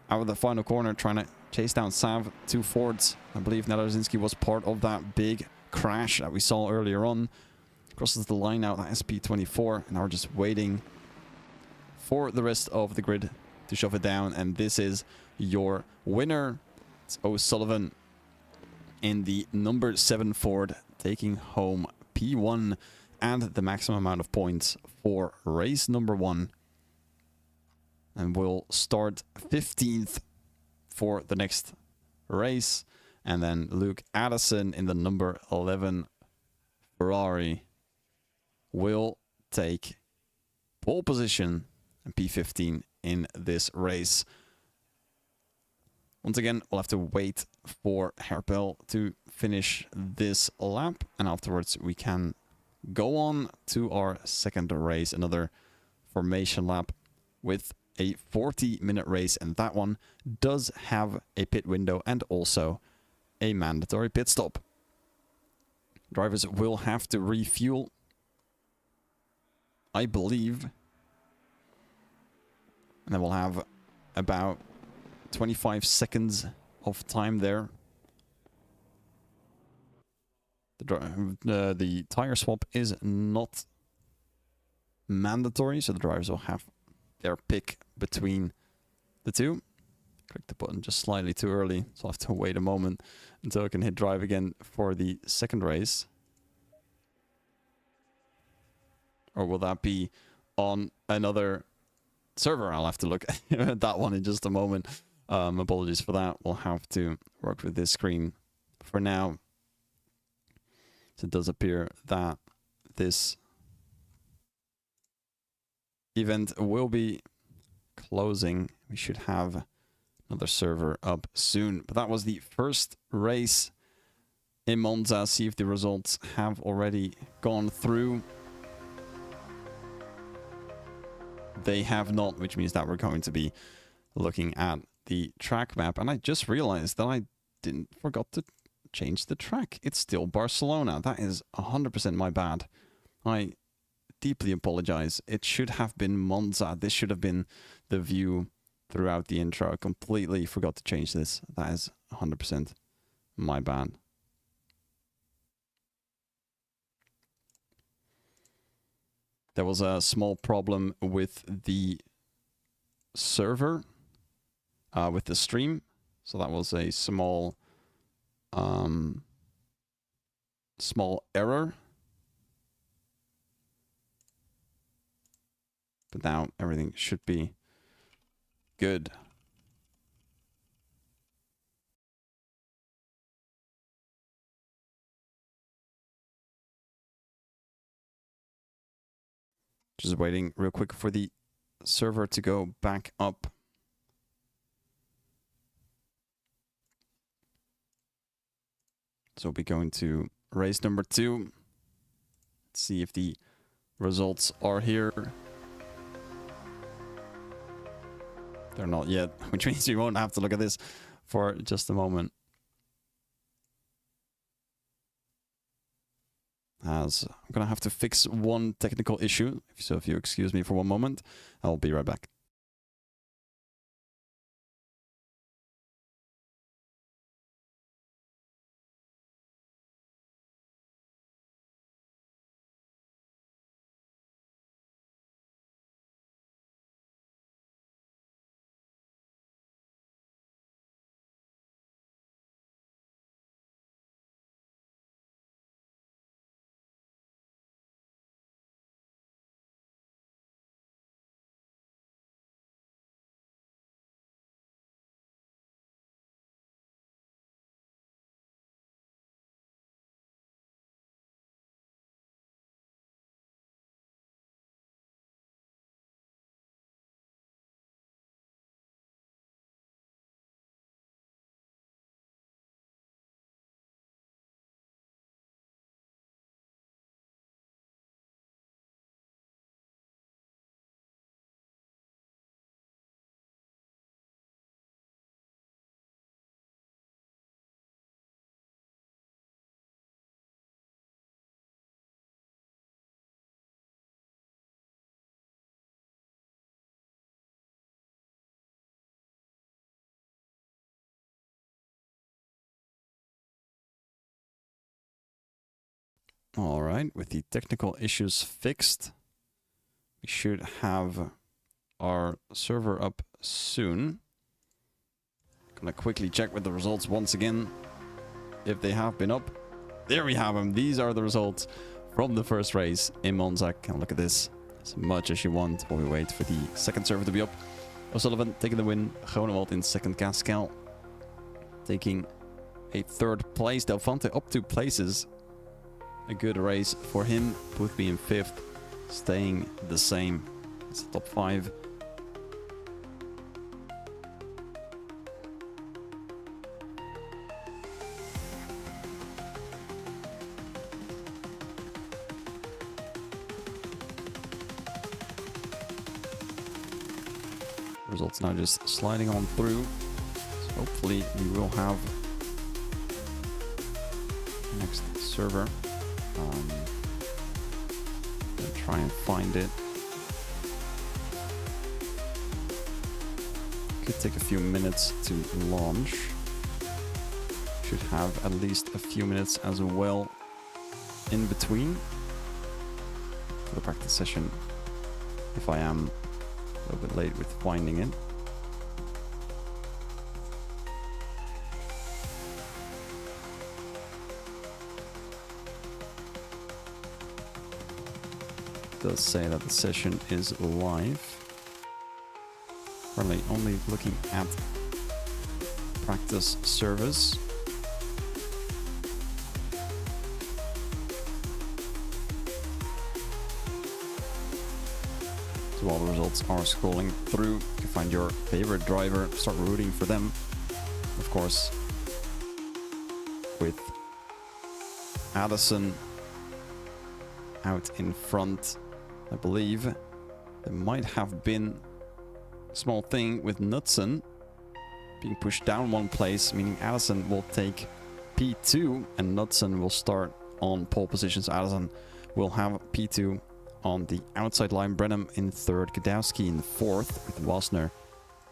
out of the final corner trying to chase down Sav. 2 Fords. I believe Nadarzinski was part of that big crash that we saw earlier on. Crosses the line out at SP24. And now we're just waiting for the rest of the grid to shove it down. And this is your winner. It's O'Sullivan in the number 7 Ford, taking home P1 and the maximum amount of points for race number 1. And we'll start 15th for the next race. And then Luke Addison in the number 11 Ferrari will take pole position and P15 in this race. Once again, we'll have to wait for Herpel to finish this lap, and afterwards we can go on to our second race, another formation lap with a 40-minute race, and that one does have a pit window and also a mandatory pit stop. Drivers will have to refuel, I believe. And then we'll have about 25 seconds of time there. The tire swap is not mandatory, so the drivers will have their pick between the two. Click the button just slightly too early, so I'll have to wait a moment until I can hit drive again for the second race. Or will that be on another server? I'll have to look at that one in just a moment. Apologies for that. We'll have to work with this screen for now. So it does appear that this event will be closing. We should have another server up soon. But that was the first race in Monza. See if the results have already gone through. They have not, which means that we're going to be looking at the track map. And I just realized that I forgot to change the track. It's still Barcelona. That is 100% my bad. I deeply apologize. It should have been Monza. This should have been the view throughout the intro. I completely forgot to change this. That is 100% my bad. There was a small problem with the server, with the stream. So that was a small error. But now everything should be good. Just waiting real quick for the server to go back up. So we'll be going to race number 2. Let's see if the results are here. They're not yet, which means we won't have to look at this for just a moment. As I'm gonna have to fix one technical issue, so if you excuse me for one moment, I'll be right back. All right, with the technical issues fixed, we should have our server up soon. Gonna quickly check with the results once again, if they have been up. There we have them. These are the results from the first race in Monza. Can look at this as much as you want while we wait for the second server to be up. O'Sullivan taking the win, Groenewald in second, Gaskel taking a third place, Delphante up 2 places. A good race for him. Boothby in 5th, staying the same. It's the top 5. Results now just sliding on through. So hopefully we will have the next server. Gonna try and find it. Could take a few minutes to launch. Should have at least a few minutes as well in between for the practice session if I am a little bit late with finding it. Does say that the session is live. Currently only looking at practice service. So while the results are scrolling through, you can find your favorite driver, start rooting for them. Of course, with Addison out in front, I believe there might have been a small thing with Knudsen being pushed down 1 place, meaning Addison will take P2 and Knudsen will start on pole position. So Addison will have P2 on the outside line. Brenham in 3rd, Gadowski in 4th, with Wasner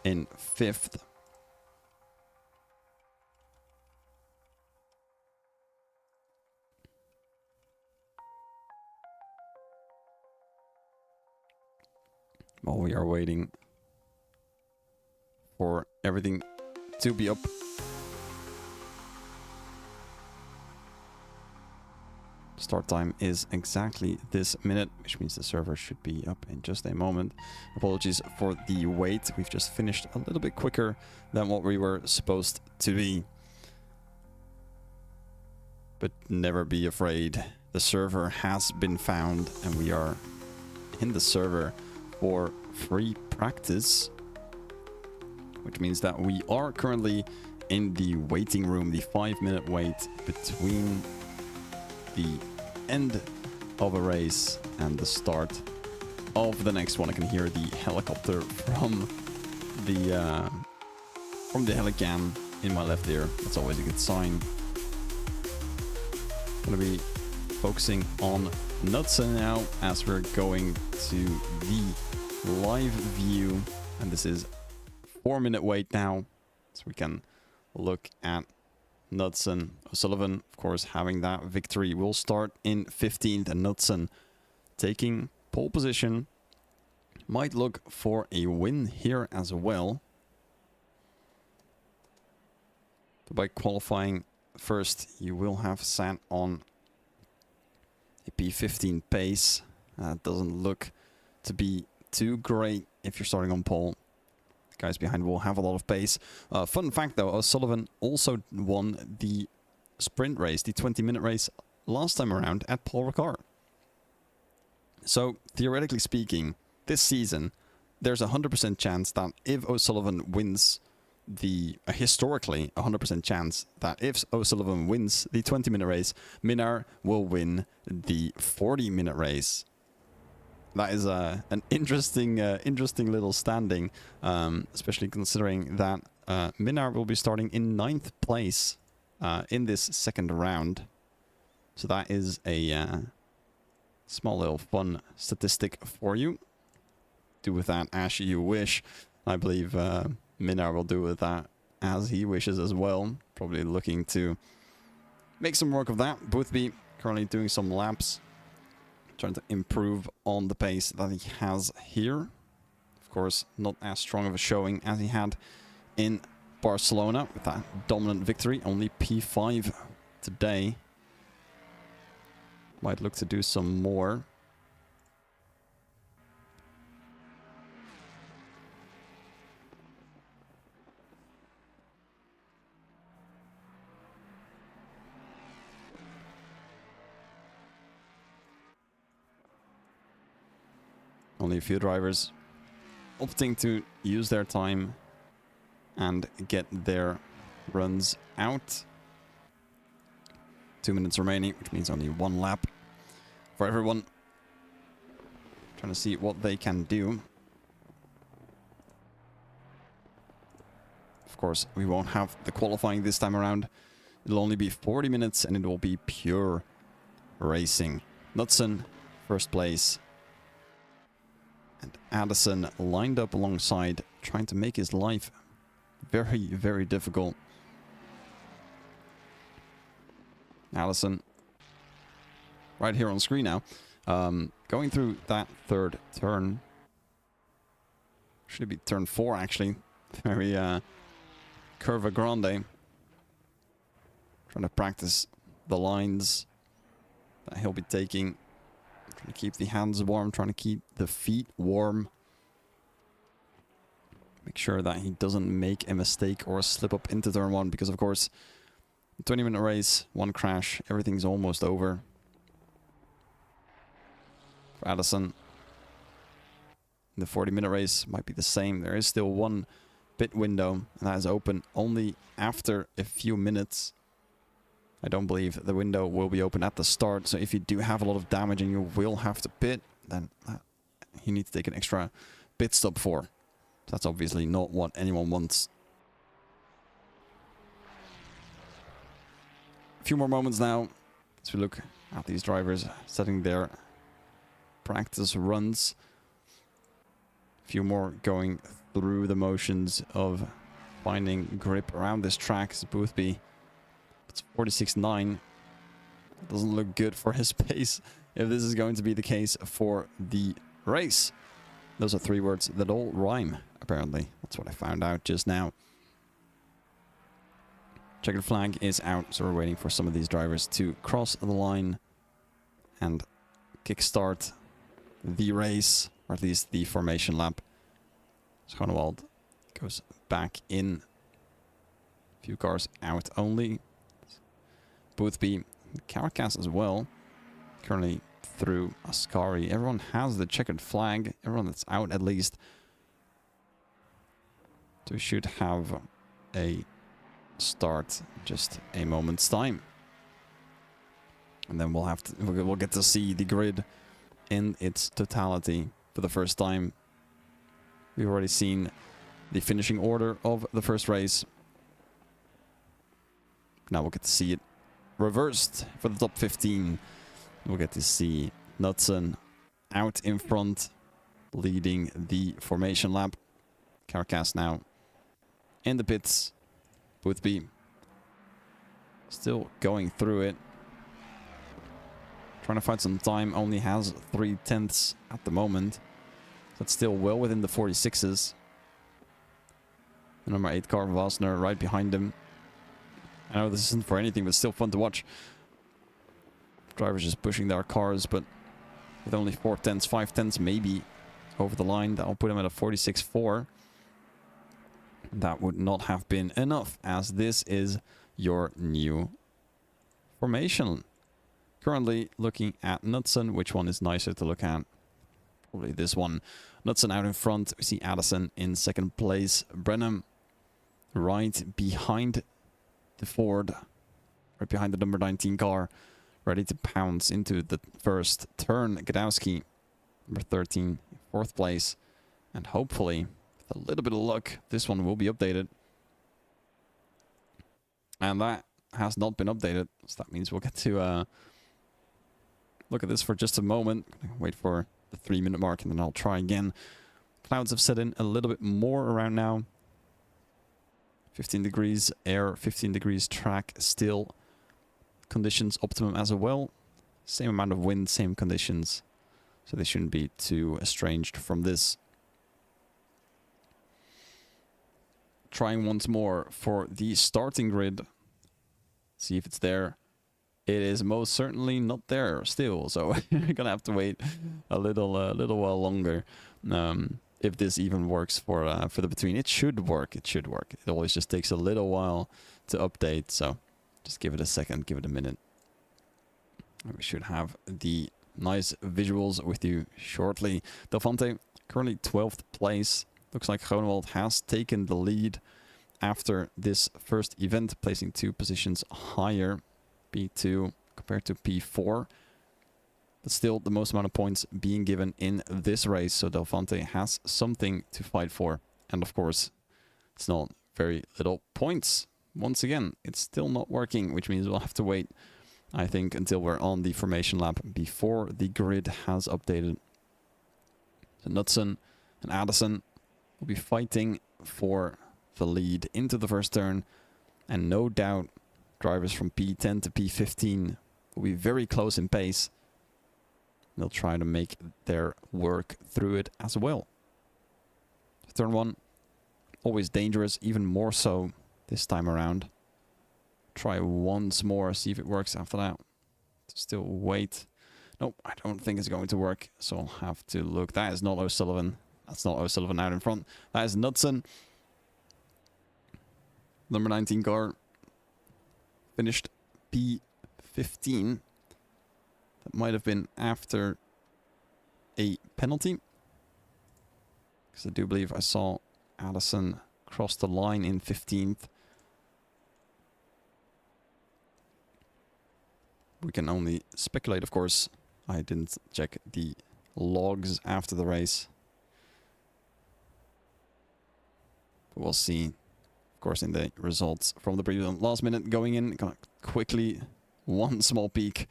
in 5th. While we are waiting for everything to be up. Start time is exactly this minute, which means the server should be up in just a moment. Apologies for the wait. We've just finished a little bit quicker than what we were supposed to be. But never be afraid. The server has been found and we are in the server for free practice, which means that we are currently in the waiting room, the 5-minute wait between the end of a race and the start of the next one. I can hear the helicopter from the helicam in my left ear. That's always a good sign. Gonna be focusing on Knudsen now as we're going to the live view, and this is 4-minute wait now, so we can look at Knudsen. O'Sullivan, of course, having that victory, will start in 15th, and Knudsen taking pole position. Might look for a win here as well. But by qualifying first, you will have sat on a P15 pace. Doesn't look to be too great if you're starting on pole. The guys behind will have a lot of pace. Fun fact though, O'Sullivan also won the sprint race, the 20-minute race last time around at Paul Ricard. So theoretically speaking, this season, there's a 100% chance that if O'Sullivan wins historically 100% chance that if O'Sullivan wins the 20-minute race, Minnaar will win the 40-minute race. That is an interesting little standing, especially considering that Minnaar will be starting in 9th place in this second round. So that is a small little fun statistic for you. Do with that as you wish. I believe Minnaar will do with that as he wishes as well. Probably looking to make some work of that. Boothby currently doing some laps, trying to improve on the pace that he has here. Of course, not as strong of a showing as he had in Barcelona with that dominant victory. Only P5 today. Might look to do some more. Only a few drivers opting to use their time and get their runs out. 2 minutes remaining, which means only 1 lap for everyone. Trying to see what they can do. Of course, we won't have the qualifying this time around. It'll only be 40 minutes and it will be pure racing. Knudsen, first place. And Addison lined up alongside, trying to make his life very, very difficult. Addison, right here on screen now, going through that third turn. Should be turn 4 actually. Very curva grande. Trying to practice the lines that he'll be taking. Trying to keep the hands warm, trying to keep the feet warm. Make sure that he doesn't make a mistake or slip up into turn 1, because of course, 20-minute race, 1 crash, everything's almost over. For Addison, the 40-minute race might be the same. There is still 1 pit window, and that is open only after a few minutes. I don't believe the window will be open at the start, so if you do have a lot of damage and you will have to pit, then you need to take an extra pit stop for. That's obviously not what anyone wants. A few more moments now as we look at these drivers setting their practice runs. A few more going through the motions of finding grip around this track. Boothby, it's 46.9. Doesn't look good for his pace if this is going to be the case for the race. Those are 3 words that all rhyme, apparently. That's what I found out just now. Checkered flag is out, so we're waiting for some of these drivers to cross the line and kickstart the race, or at least the formation lap. Schonewald goes back in. A few cars out only. Boothby, Carcass as well. Currently through Ascari. Everyone has the checkered flag. Everyone that's out at least. So we should have a start just a moment's time. And then we'll get to see the grid in its totality for the first time. We've already seen the finishing order of the first race. Now we'll get to see it reversed for the top 15. We'll get to see Knudsen out in front, leading the formation lap. Carcass now in the pits. Boothby still going through it. Trying to find some time. Only has 3/10 at the moment. That's still well within the 46s. The number 8 car, Vosner, right behind him. I know this isn't for anything, but still fun to watch. Drivers just pushing their cars, but with only 4/10, 5/10 maybe over the line, that'll put him at a 46.4. That would not have been enough, as this is your new formation. Currently looking at Knudsen. Which one is nicer to look at? Probably this one. Knudsen out in front. We see Addison in second place. Brenham right behind the Ford, right behind the number 19 car, ready to pounce into the first turn. Gadowski, number 13, fourth place. And hopefully, with a little bit of luck, this one will be updated. And that has not been updated, so that means we'll get to look at this for just a moment. Wait for the 3-minute mark, and then I'll try again. Clouds have set in a little bit more around now. 15 degrees air, 15 degrees track, still conditions optimum as well. Same amount of wind, same conditions. So they shouldn't be too estranged from this. Trying once more for the starting grid. See if it's there. It is most certainly not there still, so we're gonna have to wait a little while longer. If this even works for the between. It should work. It should work. It always just takes a little while to update, so just give it a second, give it a minute. We should have the nice visuals with you shortly. Delphante currently 12th place. Looks like Groenewald has taken the lead after this first event, placing 2 positions higher, P2 compared to P4. But still the most amount of points being given in this race, so Delphante has something to fight for. And of course, it's not very little points. Once again, it's still not working, which means we'll have to wait, I think, until we're on the formation lap before the grid has updated. So Knudsen and Addison will be fighting for the lead into the first turn, and no doubt drivers from P10 to P15 will be very close in pace. They'll try to make their work through it as well. Turn 1, always dangerous, even more so this time around. Try once more, see if it works after that. Still wait. Nope, I don't think it's going to work, so I'll have to look. That is not O'Sullivan. That's not O'Sullivan out in front. That is Knudsen. Number 19 car finished P15. That might have been after a penalty, because I do believe I saw Addison cross the line in 15th. We can only speculate, of course. I didn't check the logs after the race. But we'll see, of course, in the results from the previous last minute going in. Quickly, one small peak.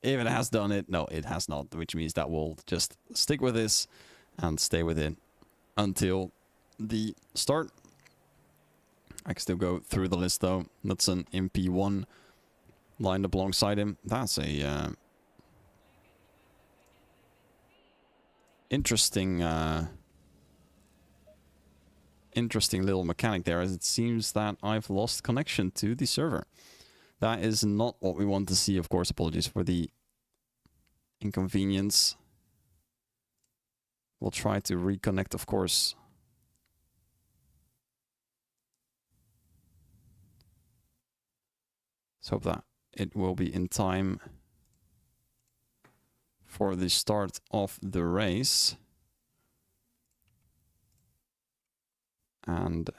If it has done it, no, it has not, which means that we'll just stick with this and stay with it until the start. I can still go through the list though. Knudsen in P1, lined up alongside him. That's a interesting little mechanic there, as it seems that I've lost connection to the server. That is not what we want to see, of course. Apologies for the inconvenience. We'll try to reconnect, of course. Let's hope that it will be in time for the start of the race. And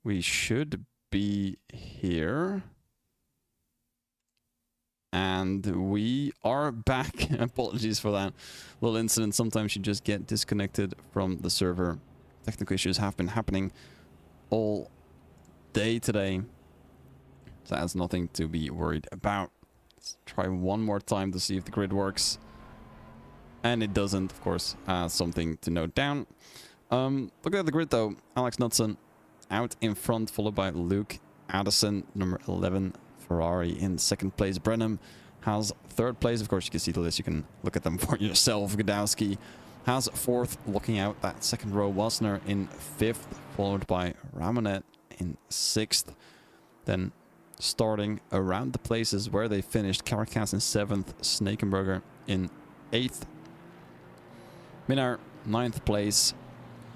we should be here. And we are back. Apologies for that little incident. Sometimes you just get disconnected from the server. Technical issues have been happening all day today. So that's nothing to be worried about. Let's try one more time to see if the grid works. And it doesn't, of course. Something to note down. Looking at the grid though, Alex Knudsen out in front, followed by Luke Addison, number 11. Ferrari in second place. Brenham has third place. Of course, you can see the list. You can look at them for yourself. Godowski has fourth, looking out that second row. Wasner in fifth, followed by Ramonet in sixth. Then starting around the places where they finished, Caracas in seventh, Snakenberger in eighth. Minar, ninth place,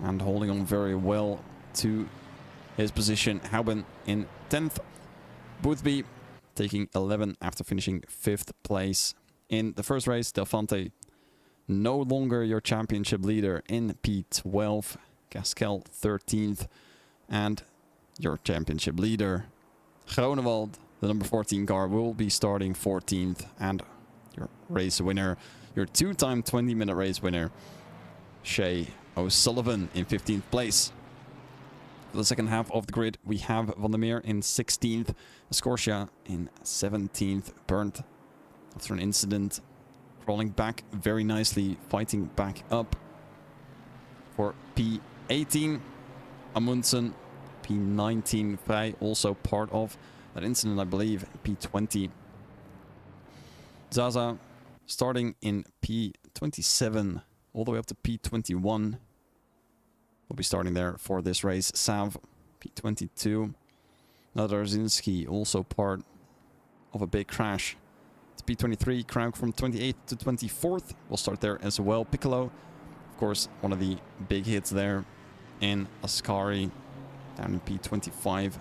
and holding on very well to his position. Hauben in 10th. Boothby taking 11 after finishing 5th place in the first race. Delfante no longer your championship leader in P12. Gasquel 13th. And your championship leader, Groenewald, the number 14 car, will be starting 14th. And your race winner, your two-time 20-minute race winner, Shea O'Sullivan in 15th place. For the second half of the grid, we have Van der Meer in 16th, Scorsia in 17th, Burnt after an incident, crawling back very nicely, fighting back up for P18. Amundsen, P19, Vrij, also part of that incident, I believe, P20. Zaza starting in P27, all the way up to P21. Will be starting there for this race. Sav, P22. Nadarzinski, also part of a big crash. It's P23. Krauk from 28th to 24th. Will start there as well. Piccolo, of course, one of the big hits there. And Ascari down in P25.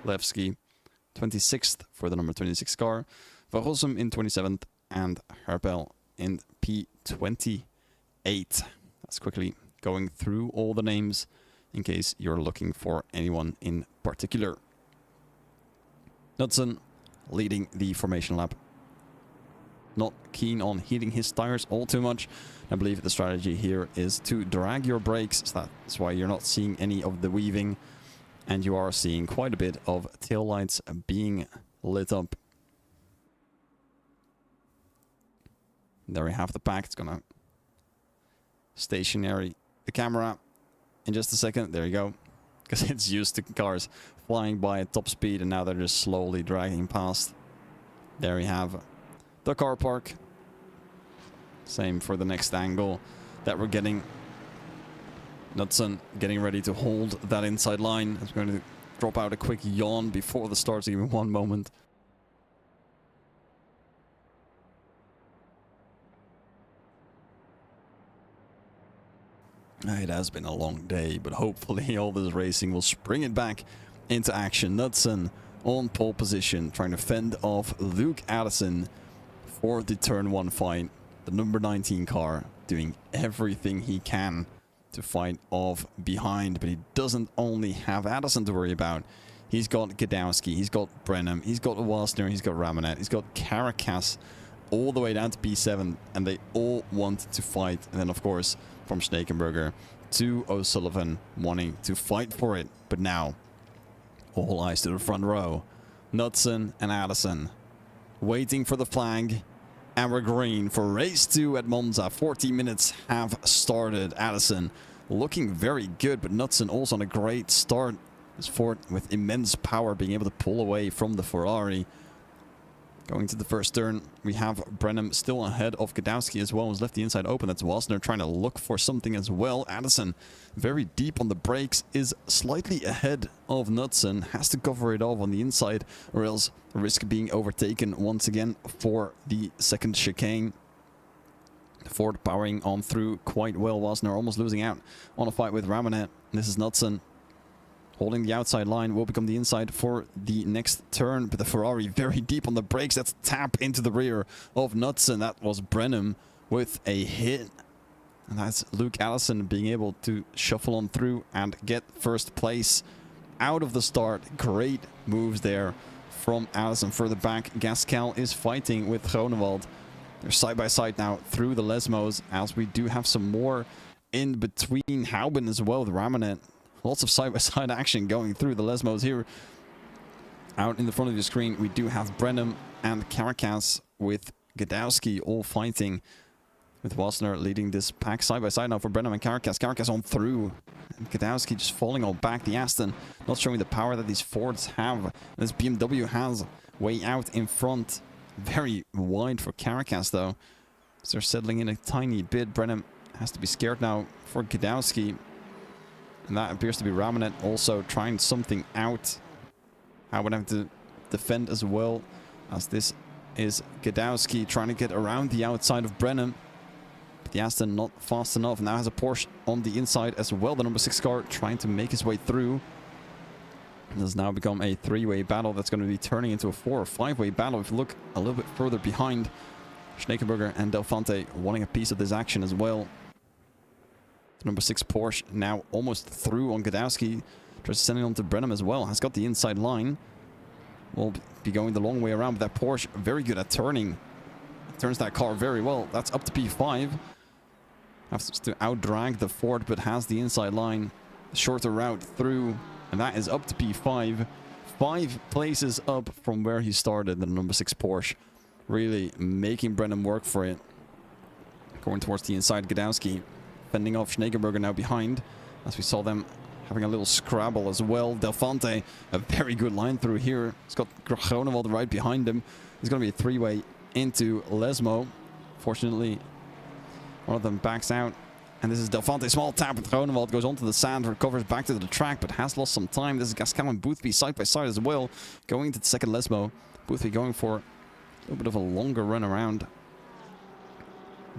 Levski, 26th for the number 26 car. Varosum in 27th. And Herpel in P28. That's quickly going through all the names in case you're looking for anyone in particular. Knudsen leading the formation lap. Not keen on heating his tires all too much. I believe the strategy here is to drag your brakes. So that's why you're not seeing any of the weaving. And you are seeing quite a bit of tail lights being lit up. There we have the pack. It's gonna stationary the camera in just a second. There you go, because it's used to cars flying by at top speed, and now they're just slowly dragging past. There we have the car park. Same for the next angle that we're getting. Knudsen getting ready to hold that inside line. I'm going to drop out a quick yawn before the start. Give me one moment. It has been a long day, but hopefully all this racing will spring it back into action. Knudsen on pole position, trying to fend off Luke Addison for the turn 1 fight. The number 19 car doing everything he can to fight off behind, but he doesn't only have Addison to worry about. He's got Godowski, he's got Brenham, he's got Wasner, he's got Ramonet, he's got Caracas all the way down to P7, and they all want to fight. And then, of course, from Snakenberger to O'Sullivan wanting to fight for it. But now, all eyes to the front row. Knudsen and Addison waiting for the flag. And we're green for race 2 at Monza. 40 minutes have started. Addison looking very good, but Knudsen also on a great start. His Ford with immense power being able to pull away from the Ferrari. Going to the first turn, we have Brenham still ahead of Godowski as well. Has left the inside open. That's Wasner trying to look for something as well. Addison, very deep on the brakes, is slightly ahead of Knudsen. Has to cover it off on the inside, or else risk being overtaken once again for the second chicane. Ford powering on through quite well. Wasner almost losing out on a fight with Ramonet. This is Knudsen holding the outside line, will become the inside for the next turn. But the Ferrari very deep on the brakes. That's tap into the rear of Knudsen. That was Brenham with a hit. And that's Luke Allison being able to shuffle on through and get first place out of the start. Great moves there from Allison. Further back, Gaskel is fighting with Groenewald. They're side by side now through the Lesmos, as we do have some more in between. Hauben as well with Ramanet. Lots of side by side action going through the Lesmos here. Out in the front of your screen, we do have Brenham and Caracas with Gadowski all fighting, with Wasner leading this pack side by side now for Brenham and Caracas. Caracas on through, and Gadowski just falling all back. The Aston not showing the power that these Fords have. And this BMW has way out in front. Very wide for Caracas though. So they're settling in a tiny bit. Brenham has to be scared now for Gadowski. And that appears to be Ramanet also trying something out. I would have to defend as well, as this is Gadowski trying to get around the outside of Brenham. But the Aston not fast enough. Now has a Porsche on the inside as well. The number 6 car trying to make his way through. This has now become a 3-way battle that's going to be turning into a 4 or 5-way battle. If you look a little bit further behind, Schneekenburger and Delfante wanting a piece of this action as well. The number 6 Porsche now almost through on Gadowski. Tries to send it on to Brenham as well. Has got the inside line. Will be going the long way around, but that Porsche very good at turning. Turns that car very well. That's up to P5. Has to out-drag the Ford, but has the inside line. Shorter route through, and that is up to P5. 5 places up from where he started, the number 6 Porsche. Really making Brenham work for it. Going towards the inside, Gadowski fending off Schneekenburger now behind, as we saw them having a little scrabble as well. Delfante, a very good line through here. He's got Groenewald right behind him. It's going to be a 3-way into Lesmo. Fortunately, one of them backs out. And this is Delfante. Small tap with Groenewald. Goes onto the sand, recovers back to the track, but has lost some time. This is Gaskel and Boothby side by side as well. Going into the second Lesmo. Boothby going for a little bit of a longer run around.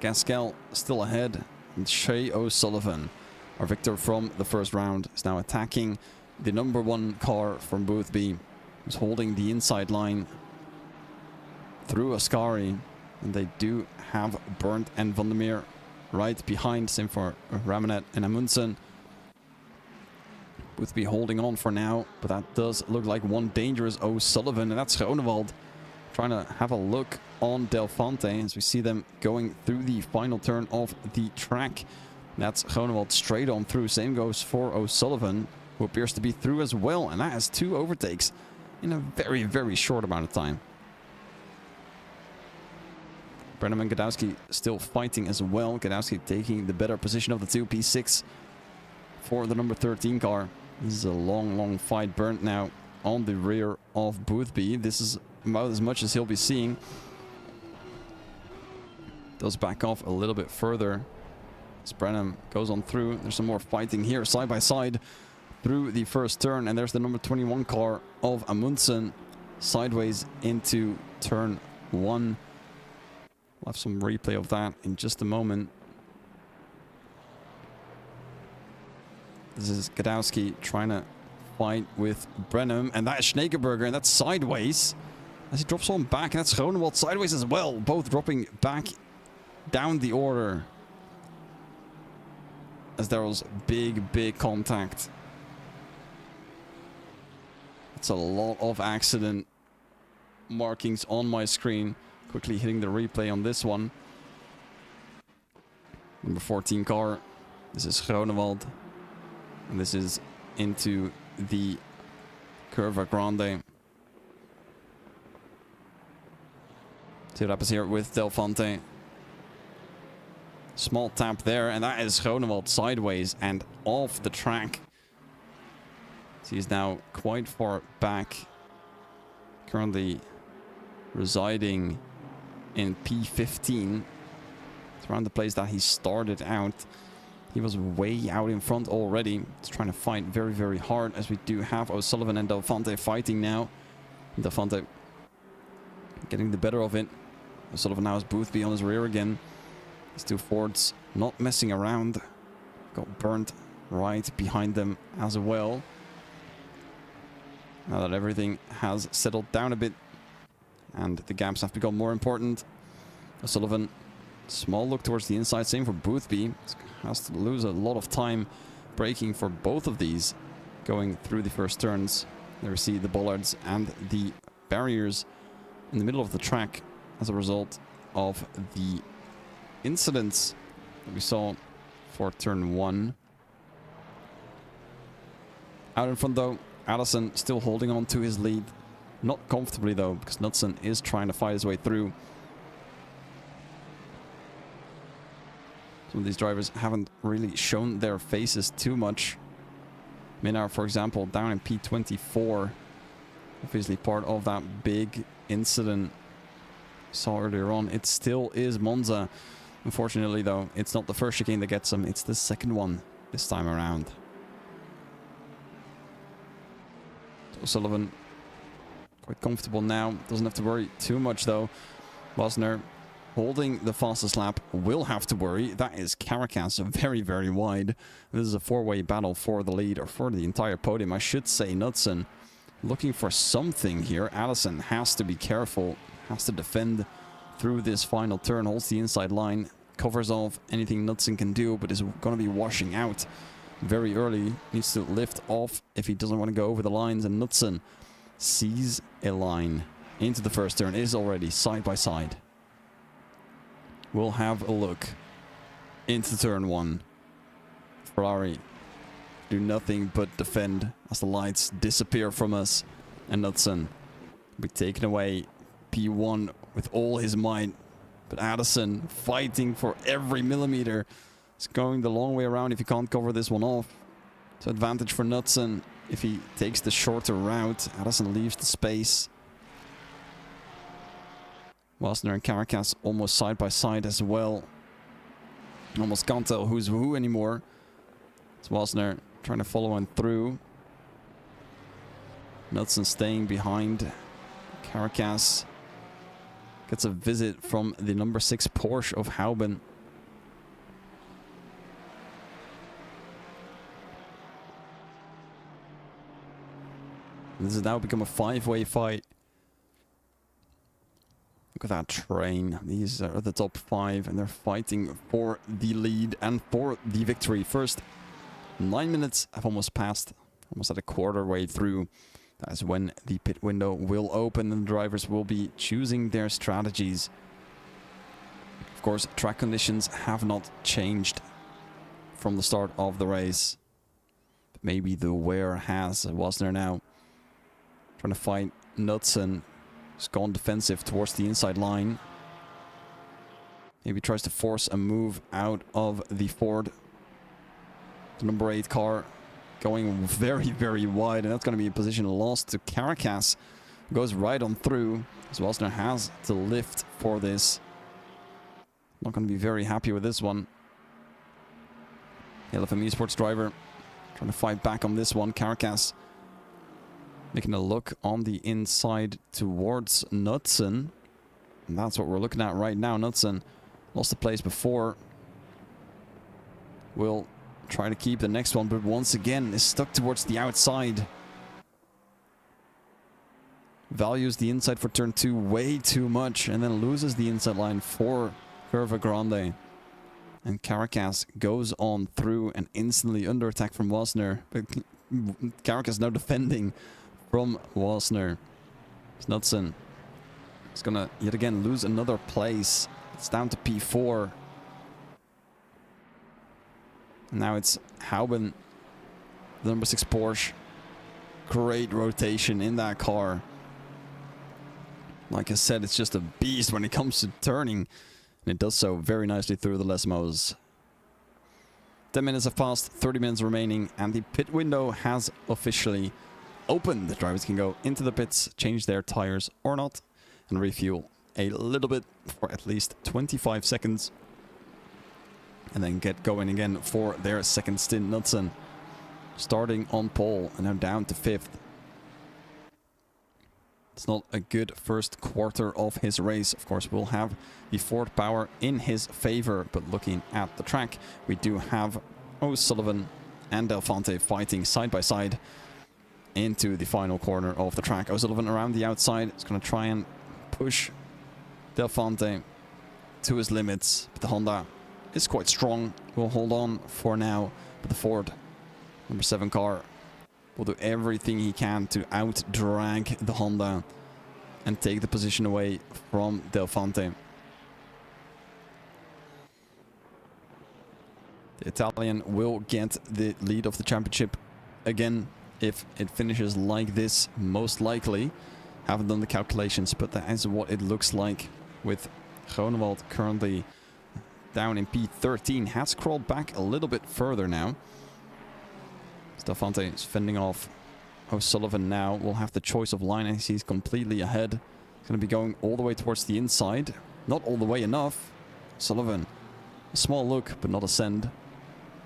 Gaskel still ahead. And Shea O'Sullivan, our victor from the first round, is now attacking the number 1 car from Boothby, who's holding the inside line through Ascari. And they do have Berndt and Van der Meer right behind. Same for Ramanet and Amundsen. Boothby holding on for now, but that does look like one dangerous O'Sullivan, and that's Groenewald trying to have a look on Delfante as we see them going through the final turn of the track. That's Groenewald straight on through. Same goes for O'Sullivan, who appears to be through as well, and that has 2 overtakes in a very, very short amount of time. Brenham and Gadowski still fighting as well. Gadowski taking the better position of the 2. P6 for the number 13 car. This is a long, long fight. Berndt now on the rear of Boothby. This is about as much as he'll be seeing. Does back off a little bit further as Brenham goes on through. There's some more fighting here side by side through the first turn, and there's the number 21 car of Amundsen sideways into turn 1. We'll have some replay of that in just a moment. This is Gadowski trying to fight with Brenham, and that is Schneekenburger, and that's sideways as he drops one back, and that's Groenewald sideways as well, both dropping back down the order as there was big contact. It's a lot of accident markings on my screen. Quickly hitting the replay on this one. Number 14 car. This is Groenewald. And this is into the Curva Grande. See what happens here with Delfante. Small tap there, and that is Groenewald sideways and off the track. So he's now quite far back. Currently residing in P15. It's around the place that he started out. He was way out in front already. He's trying to fight very, very hard, as we do have O'Sullivan and Delfante fighting now. Delfante getting the better of it. O'Sullivan now has Boothby on his rear again. These 2 Fords not messing around. Got Berndt right behind them as well. Now that everything has settled down a bit and the gaps have become more important, O'Sullivan, small look towards the inside. Same for Boothby. Has to lose a lot of time braking for both of these going through the first turns. There we see the bollards and the barriers in the middle of the track as a result of the incidents that we saw for turn 1. Out in front though, Allison still holding on to his lead. Not comfortably though, because Knudsen is trying to fight his way through. Some of these drivers haven't really shown their faces too much. Minar, for example, down in P24. Obviously part of that big incident we saw earlier on. It still is Monza. Unfortunately though, it's not the first chicane that gets him, it's the second one this time around. O'Sullivan quite comfortable now, doesn't have to worry too much though. Wasner holding the fastest lap will have to worry. That is Caracas, very, very wide. This is a four-way battle for the lead, or for the entire podium, I should say. Knudsen looking for something here. Allison has to be careful, has to defend through this final turn, holds the inside line, covers off anything Knudsen can do, but is going to be washing out very early. Needs to lift off if he doesn't want to go over the lines, and Knudsen sees a line into the first turn, is already side by side. We'll have a look into turn 1. Ferrari do nothing but defend as the lights disappear from us, and Knudsen will be taken away P1 with all his might. But Addison fighting for every millimeter. It's going the long way around if he can't cover this one off. So advantage for Knudsen if he takes the shorter route. Addison leaves the space. Wasner and Caracas almost side by side as well. Almost can't tell who's who anymore. It's Wasner trying to follow on through. Knudsen staying behind. Caracas gets a visit from the number 6 Porsche of Hauben. This has now become a 5-way fight. Look at that train. These are the top 5 and they're fighting for the lead and for the victory. First 9 minutes have almost passed, almost at a quarter way through. That is when the pit window will open and the drivers will be choosing their strategies. Of course, track conditions have not changed from the start of the race. But maybe the wear has. Wasner now trying to fight Knudsen. He's gone defensive towards the inside line. Maybe tries to force a move out of the Ford. The number 8 car going very, very wide, and that's going to be a position lost to Caracas. Goes right on through, as Wasner has to lift for this. Not going to be very happy with this one. The LFM Esports driver trying to fight back on this one. Caracas making a look on the inside towards Knudsen. And that's what we're looking at right now. Knudsen lost the place before. Will try to keep the next one, but once again is stuck towards the outside. Values the inside for turn 2 way too much and then loses the inside line for Curva Grande. And Caracas goes on through and instantly under attack from Wasner. But Caracas now defending from Wasner. Knudsen is gonna yet again lose another place. It's down to P4. Now it's Hauben, the number 6 Porsche. Great rotation in that car. Like I said, it's just a beast when it comes to turning. And it does so very nicely through the Lesmos. 10 minutes have passed, 30 minutes remaining, and the pit window has officially opened. The drivers can go into the pits, change their tires or not, and refuel a little bit for at least 25 seconds. And then get going again for their second stint. Knudsen starting on pole and now down to 5th. It's not a good first quarter of his race. Of course, we'll have the Ford power in his favor, but looking at the track, we do have O'Sullivan and Del Fonte fighting side by side into the final corner of the track. O'Sullivan around the outside is going to try and push Del Fonte to his limits, but the Honda is quite strong. Will hold on for now, but the Ford number 7 car will do everything he can to out drag the Honda. and take the position away from Del Fonte. The Italian will get the lead of the championship again if it finishes like this, most likely. Haven't done the calculations, but that is what it looks like, with Groenewald currently down in P13. Has crawled back a little bit further now. Del Fonte is fending off O'Sullivan now. Will have the choice of line as he's completely ahead. He's going to be going all the way towards the inside. Not all the way enough. Sullivan, a small look, but not a send.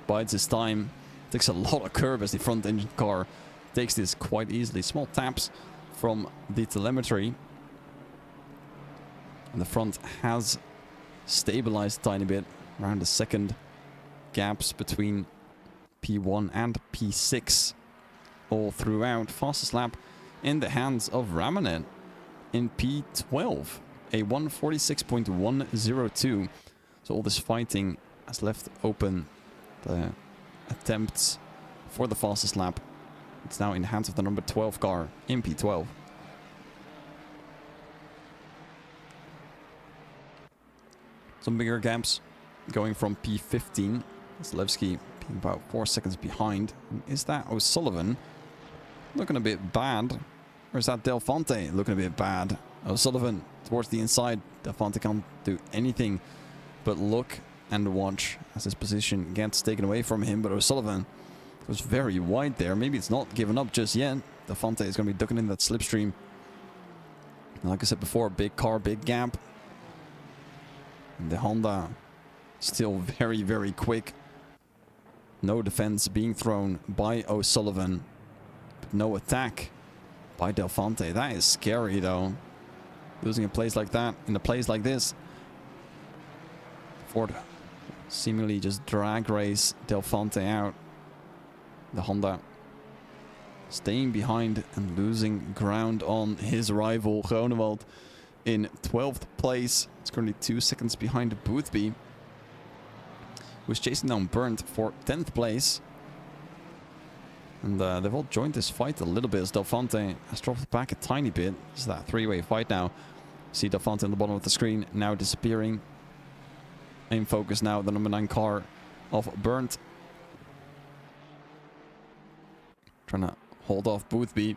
Bides his time. Takes a lot of curve as the front engine car takes this quite easily. Small taps from the telemetry. And the front has stabilized a tiny bit. Around a second gaps between P1 and P6 all throughout. Fastest lap in the hands of Ramanet in P12. A 1:46.102. So all this fighting has left open the attempts for the fastest lap. It's now in the hands of the number 12 car in P12. Some bigger gaps going from P15. Zalewski being about 4 seconds behind. Is that O'Sullivan looking a bit bad? Or is that Del Fonte looking a bit bad? O'Sullivan towards the inside. Del Fonte can't do anything but look and watch as his position gets taken away from him. But O'Sullivan was very wide there. Maybe it's not given up just yet. Del Fonte is going to be ducking in that slipstream. Like I said before, big car, big gap. And the Honda still very, very quick. No defense being thrown by O'Sullivan. But no attack by Del Fonte. That is scary though. Losing a place like that in a place like this. Ford seemingly just drag race Del Fonte out. The Honda staying behind and losing ground on his rival Groenewald in 12th place. It's currently 2 seconds behind Boothby, who's chasing down Burnt for 10th place. And they've all joined this fight a little bit as Del Fonte has dropped back a tiny bit. It's that three-way fight now. See Del Fonte on the bottom of the screen now disappearing. In focus now, the number 9 car of Burnt. Trying to hold off Boothby.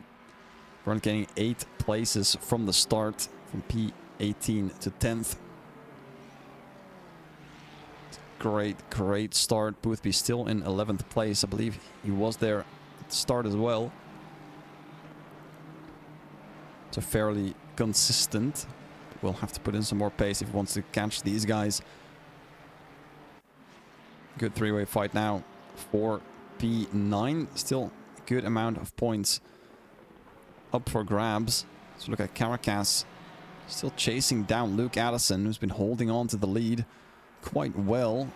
Burnt gaining 8 places from the start, from P18 to 10th. Great start. Boothby still in 11th place. I believe he was there at the start as well. So fairly consistent. We'll have to put in some more pace if he wants to catch these guys. Good three-way fight now for P9. Still a good amount of points up for grabs. Let's look at Caracas. Still chasing down Luke Addison, who's been holding on to the lead quite well.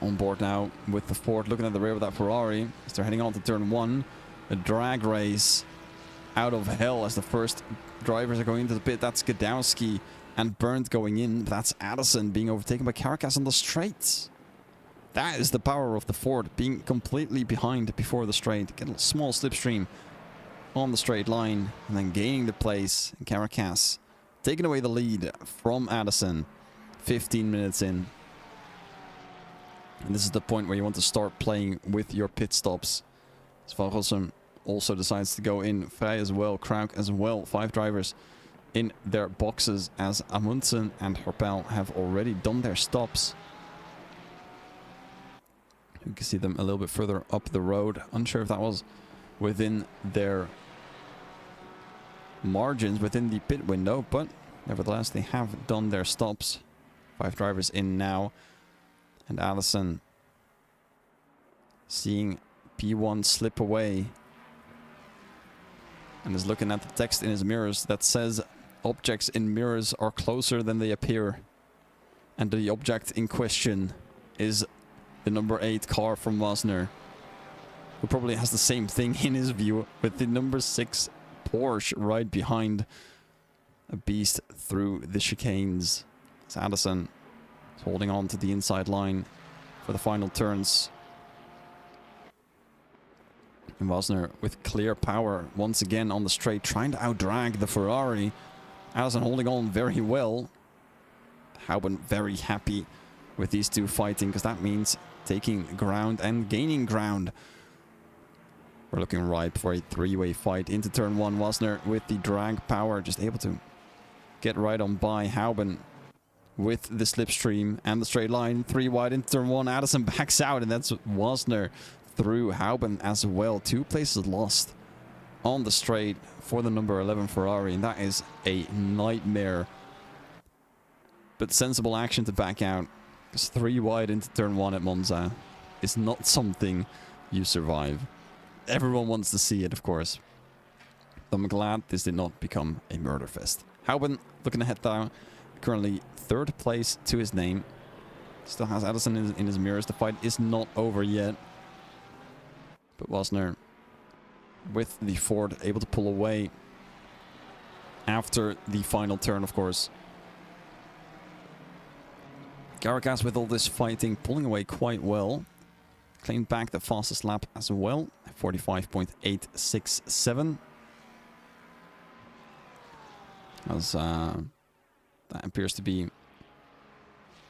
On board now with the Ford, looking at the rear of that Ferrari as they're heading on to turn 1. A drag race out of hell as the first drivers are going into the pit. That's Godowski and Burnt going in. That's Addison being overtaken by Caracas on the straight. That is the power of the Ford, being completely behind before the straight. Get a small slipstream on the straight line and then gaining the place. And Caracas taking away the lead from Addison 15 minutes in. And this is the point where you want to start playing with your pit stops. Van Rossum also decides to go in. Vrij as well, Krauk as well. 5 drivers in their boxes as Amundsen and Herpel have already done their stops. You can see them a little bit further up the road. Unsure if that was within their margins, within the pit window, but nevertheless they have done their stops. 5 drivers in now. And Addison seeing P1 slip away and is looking at the text in his mirrors that says objects in mirrors are closer than they appear. And the object in question is the number 8 car from Wasner, who probably has the same thing in his view with the number 6 Porsche right behind. A beast through the chicanes. It's Addison holding on to the inside line for the final turns. And Wasner with clear power once again on the straight, trying to outdrag the Ferrari. Allison holding on very well. Hauben very happy with these two fighting, because that means taking ground and gaining ground. We're looking ripe for a three-way fight into turn one. Wasner with the drag power, just able to get right on by Hauben with the slipstream and the straight line. 3 wide into turn one. Addison backs out, and that's Wasner through Hauben as well. 2 places lost on the straight for the number 11 Ferrari, and that is a nightmare. But sensible action to back out, because 3 wide into turn one at Monza is not something you survive. Everyone wants to see it, of course. I'm glad this did not become a murder fest. Hauben looking ahead now, currently 3rd place to his name. Still has Addison in his mirrors. The fight is not over yet. But Wasner with the Ford able to pull away after the final turn, of course. Caracas with all this fighting, pulling away quite well. Claimed back the fastest lap as well, 45.867. As that appears to be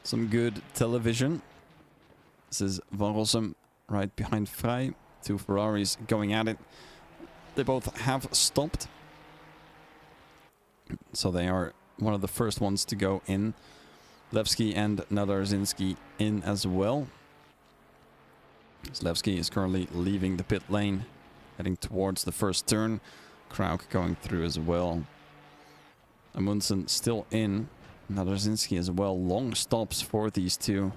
some good television. This is Van Rossum right behind Vrij. 2 Ferraris going at it. They both have stopped. So they are one of the first ones to go in. Levski and Nadarzinski in as well. Levski is currently leaving the pit lane, heading towards the first turn. Krauk going through as well. Amundsen still in. Nadarzinski as well. Long stops for these two.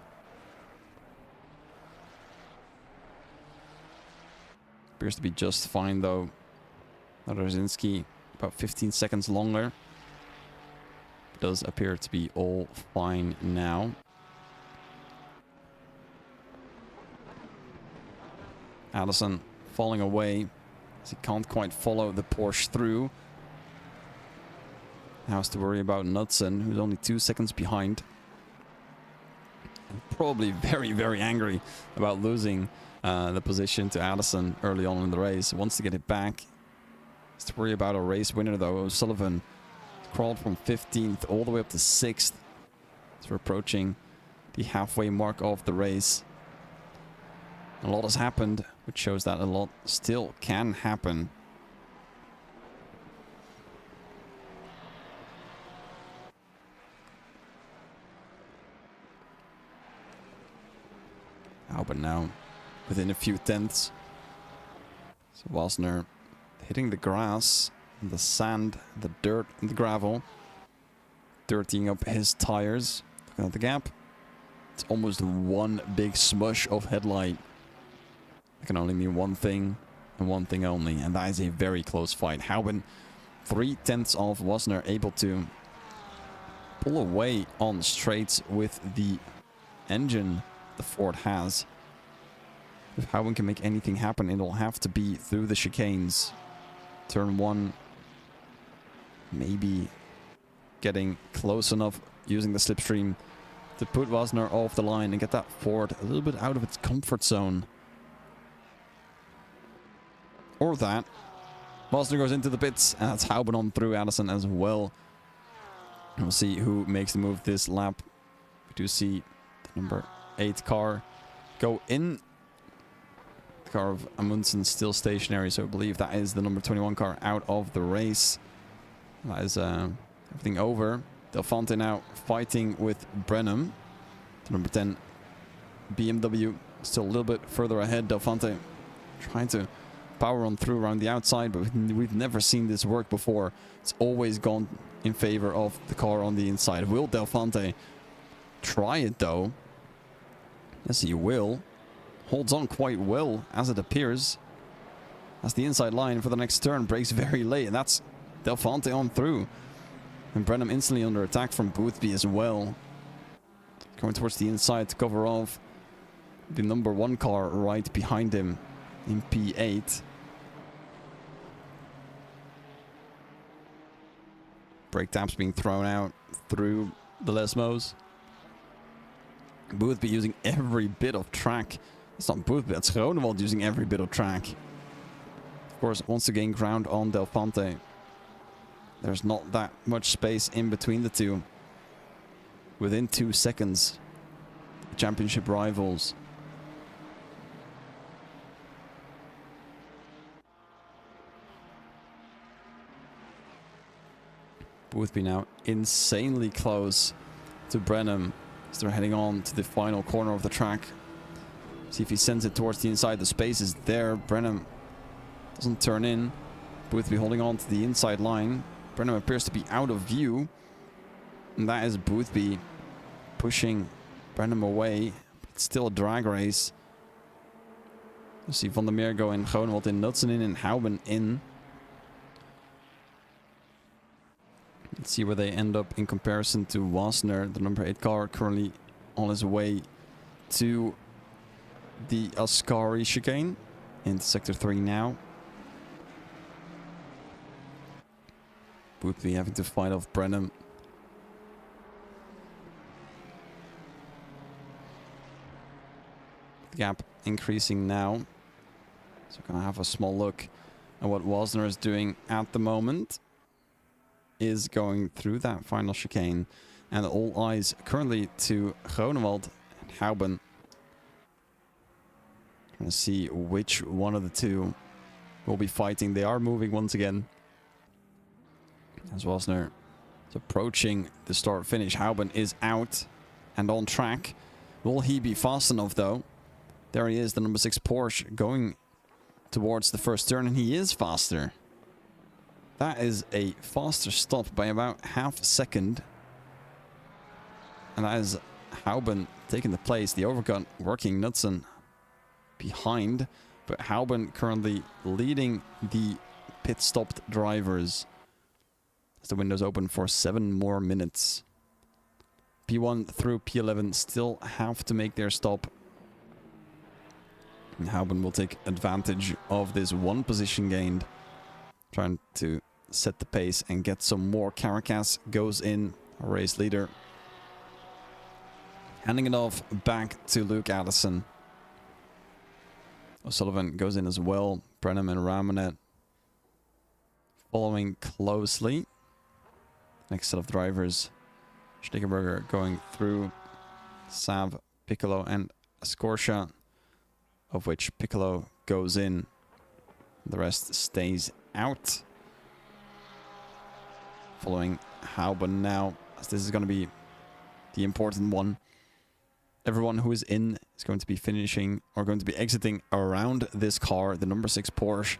Appears to be just fine though. Nadarzinski about 15 seconds longer. Does appear to be all fine now. Addison falling away as he can't quite follow the Porsche through. Now has to worry about Knudsen, who's only 2 seconds behind. And probably very, very angry about losing the position to Addison early on in the race. Wants to get it back. Has to worry about a race winner though. O'Sullivan crawled from 15th all the way up to 6th. So we're approaching the halfway mark of the race. A lot has happened, which shows that a lot still can happen. But now within a few tenths. So Wasner hitting the grass, the sand, the dirt, and the gravel. Dirtying up his tires. Looking at the gap. It's almost one big smush of headlight. That can only mean one thing and one thing only, and that is a very close fight. Hauben 3/10 of Wasner able to pull away on straights with the engine the Ford has. If Hauben can make anything happen, it'll have to be through the chicanes. Turn 1, maybe getting close enough using the slipstream to put Wasner off the line and get that Ford a little bit out of its comfort zone. Or that. Wasner goes into the pits, and that's Hauben on through Addison as well. And we'll see who makes the move this lap. We do see the number 8 car go in. The car of Amundsen still stationary, so I believe that is the number 21 car out of the race. That is everything over. Del Fonte now fighting with Brenham. The number 10 BMW still a little bit further ahead. Del Fonte trying to power on through around the outside, but we've never seen this work before. It's always gone in favor of the car on the inside. Will Del Fonte try it though? Yes, he will. Holds on quite well, as it appears. As the inside line for the next turn breaks very late, and that's Del Fonte on through. And Brenham instantly under attack from Boothby as well. Going towards the inside to cover off the number 1 car right behind him in P8. Brake taps being thrown out through the Lesmos. Boothby using every bit of track. It's not Boothby, it's Groenewald using every bit of track. Of course, wants to gain ground on Del Ponte. There's not that much space in between the two. Within 2 seconds, championship rivals. Boothby now insanely close to Brenham as they're heading on to the final corner of the track. See if he sends it towards the inside. The space is there. Brenham doesn't turn in. Boothby holding on to the inside line. Brenham appears to be out of view. And that is Boothby pushing Brenham away. It's still a drag race. You see Van der Meer go in, Groenewald in, Knudsen in, and Houben in. Let's see where they end up in comparison to Wasner, the number 8 car, currently on his way to the Ascari chicane into sector 3 now. Boothby having to fight off Brenham. The gap increasing now. So we're going to have a small look at what Wasner is doing at the moment. Is going through that final chicane, and all eyes currently to Groenewald and Houben. Trying to see which one of the two will be fighting. They are moving once again. As Wasner is approaching the start finish, Houben is out and on track. Will he be fast enough though? There he is, the number 6 Porsche going towards the first turn, and he is faster. That is a faster stop by about half a second. And that is Houben taking the place. The overcut working, Knudsen behind. But Houben currently leading the pit-stopped drivers. As the window's open for 7 more minutes. P1 through P11 still have to make their stop. And Houben will take advantage of this 1 position gained. Trying to set the pace and get some more. Caracas goes in, a race leader. Handing it off back to Luke Addison. O'Sullivan goes in as well. Brenham and Ramonet following closely. Next set of drivers. Schnickenberger going through. Sav, Piccolo and Scorsia, of which Piccolo goes in. The rest stays out. Following Houben now, as this is going to be the important one. Everyone who is in is going to be finishing or going to be exiting around this car, the number 6 Porsche.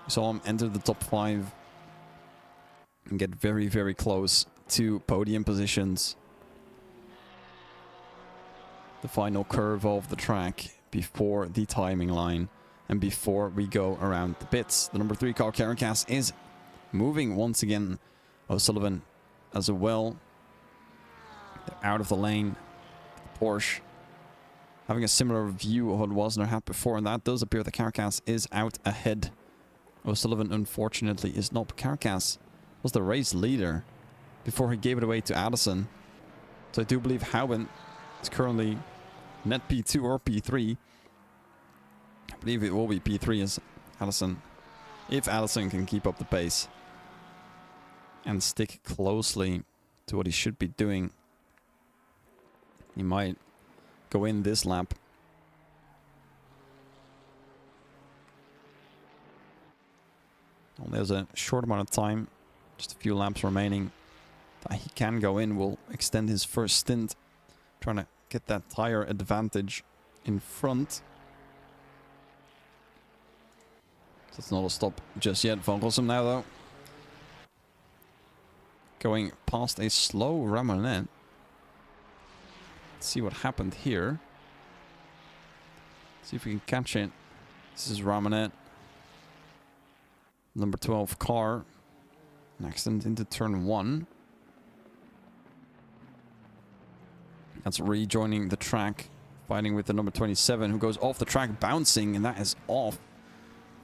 We saw him enter the top 5 and get very, very close to podium positions. The final curve of the track before the timing line. And before we go around the pits, the number 3 car, Caracas, is moving once again. O'Sullivan as well. They're out of the lane. Porsche having a similar view of what Wasner had before, and that does appear that Caracas is out ahead. O'Sullivan, unfortunately, is not. Caracas was the race leader before he gave it away to Addison. So I do believe Houben is currently net P2 or P3. I believe it will be P3 as Addison, if Addison can keep up the pace and stick closely to what he should be doing. He might go in this lap. Well, there's a short amount of time, just a few laps remaining, that he can go in. Will extend his first stint, trying to get that tire advantage in front. So it's not a stop just yet. Van Rossum now, though. Going past a slow Ramonet. Let's see what happened here. See if we can catch it. This is Ramonet. Number 12 car. An accident into turn 1. That's rejoining the track. Fighting with the number 27 who goes off the track, bouncing, and that is off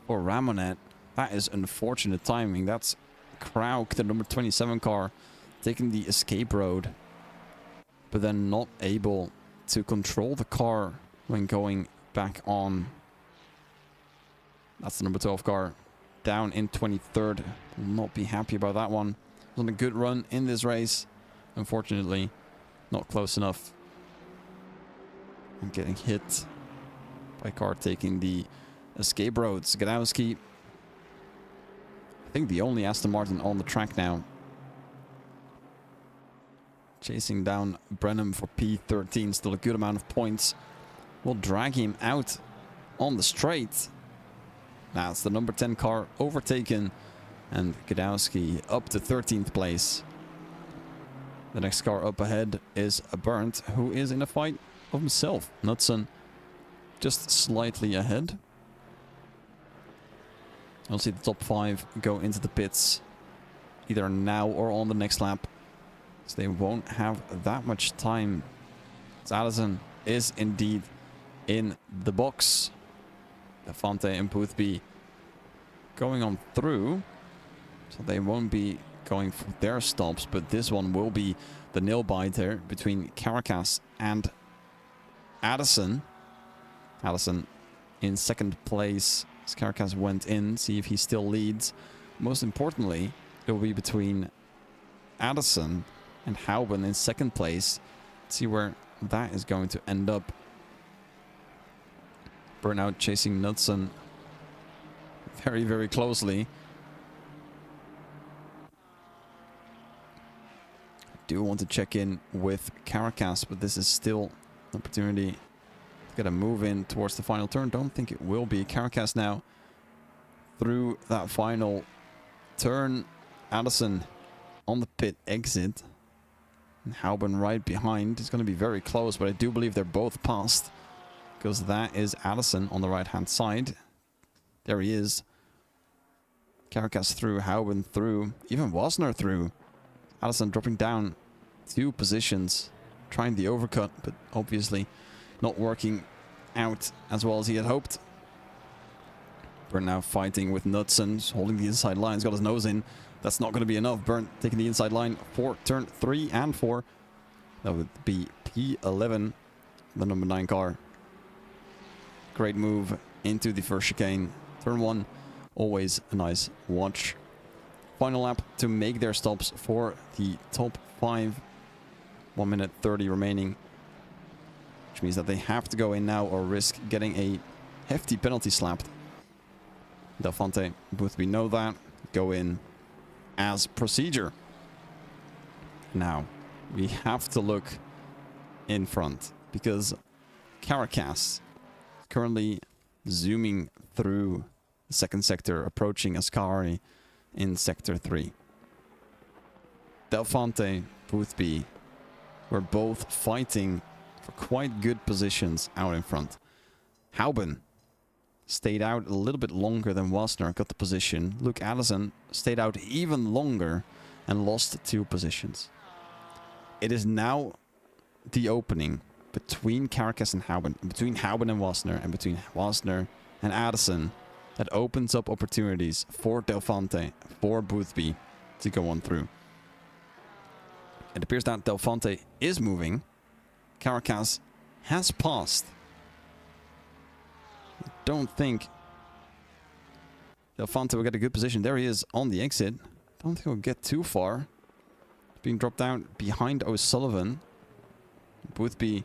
for Ramonet. That is unfortunate timing. That's Krauk, the number 27 car, taking the escape road, but then not able to control the car when going back on. That's the number 12 car. Down in 23rd. Will not be happy about that one. Was on a good run in this race. Unfortunately, not close enough. And getting hit by a car taking the escape roads. Gadowski. I think the only Aston Martin on the track now. Chasing down Brenham for P13. Still a good amount of points. Will drag him out on the straight. Now it's the number 10 car overtaken. And Gadowski up to 13th place. The next car up ahead is Burnt, who is in a fight of himself. Knudsen just slightly ahead. You'll see the top 5 go into the pits either now or on the next lap. So they won't have that much time. So Addison is indeed in the box. Lafante and Boothby going on through. So they won't be going for their stops, but this one will be the nail-biter between Caracas and Addison. Addison in second place as Caracas went in. See if he still leads. Most importantly, it will be between Addison and Houben in second place. Let's see where that is going to end up. Burnout chasing Knudsen very, very closely. I do want to check in with Caracas, but this is still an opportunity to get a move in towards the final turn. Don't think it will be. Caracas now through that final turn. Addison on the pit exit. And Houben right behind. It's going to be very close, but I do believe they're both past. Because that is Addison on the right-hand side. There he is. Caracas through, Houben through, even Wasner through. Addison dropping down 2 positions. Trying the overcut, but obviously not working out as well as he had hoped. Burnt now fighting with Knudsen, holding the inside line. He's got his nose in. That's not going to be enough. Burnt taking the inside line for turn 3 and 4. That would be P11, the number 9 car. Great move into the first chicane. Turn 1, always a nice watch. Final lap to make their stops for the top 5. 1 minute 30 remaining. Which means that they have to go in now or risk getting a hefty penalty slapped. Delphante, Boothby know that. Go in as procedure. Now, we have to look in front because Caracas currently zooming through the second sector, approaching Ascari in sector 3. Delphante, Boothby were both fighting for quite good positions out in front. Houben stayed out a little bit longer than Wasner, got the position. Luke Addison stayed out even longer and lost 2 positions. It is now the opening between Caracas and Houben, between Houben and Wasner, and between Wasner and Addison, that opens up opportunities for Delphante, for Boothby to go on through. It appears that Delphante is moving. Caracas has passed. I don't think Delphante will get a good position. There he is on the exit. Don't think he'll get too far. Being dropped out behind O'Sullivan. Boothby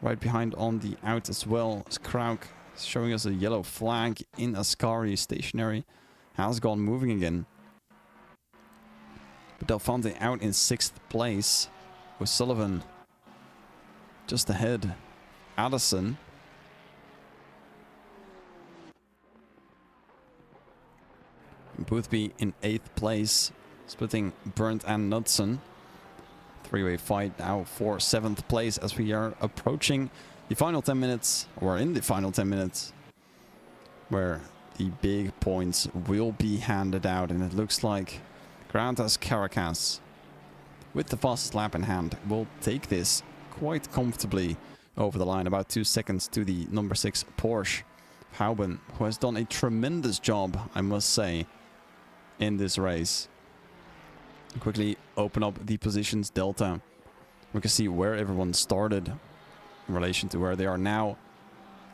right behind on the out as well. As Krauk is showing us a yellow flag in Ascari stationary. Has gone moving again. But Delphante out in 6th place. O'Sullivan just ahead. Addison. Boothby in 8th place. Splitting Burnt and Knudsen. 3-way fight now for 7th place as we are approaching the final 10 minutes, or in the final 10 minutes, where the big points will be handed out. And it looks like Grantas Caracas, with the fastest lap in hand, will take this quite comfortably over the line. About 2 seconds to the number 6 Porsche. Houben, who has done a tremendous job, I must say, in this race. Quickly open up the positions delta. We can see where everyone started in relation to where they are now.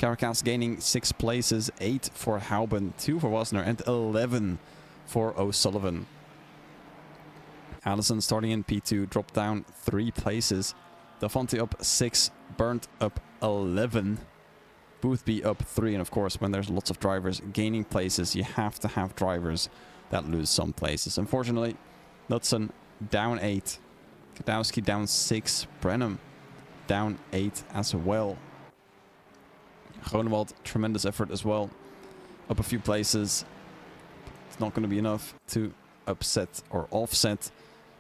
Caracas gaining 6 places, 8 for Hauben, 2 for Wasner, and 11 for O'Sullivan. Allison starting in P2, dropped down 3 places. Delphante up 6, Burnt up 11. Boothby up 3, and of course, when there's lots of drivers gaining places, you have to have drivers that lose some places. Unfortunately, Knudsen down 8, Kadowski down 6, Brenham down 8 as well. Groenewald, tremendous effort as well. Up a few places. It's not going to be enough to upset or offset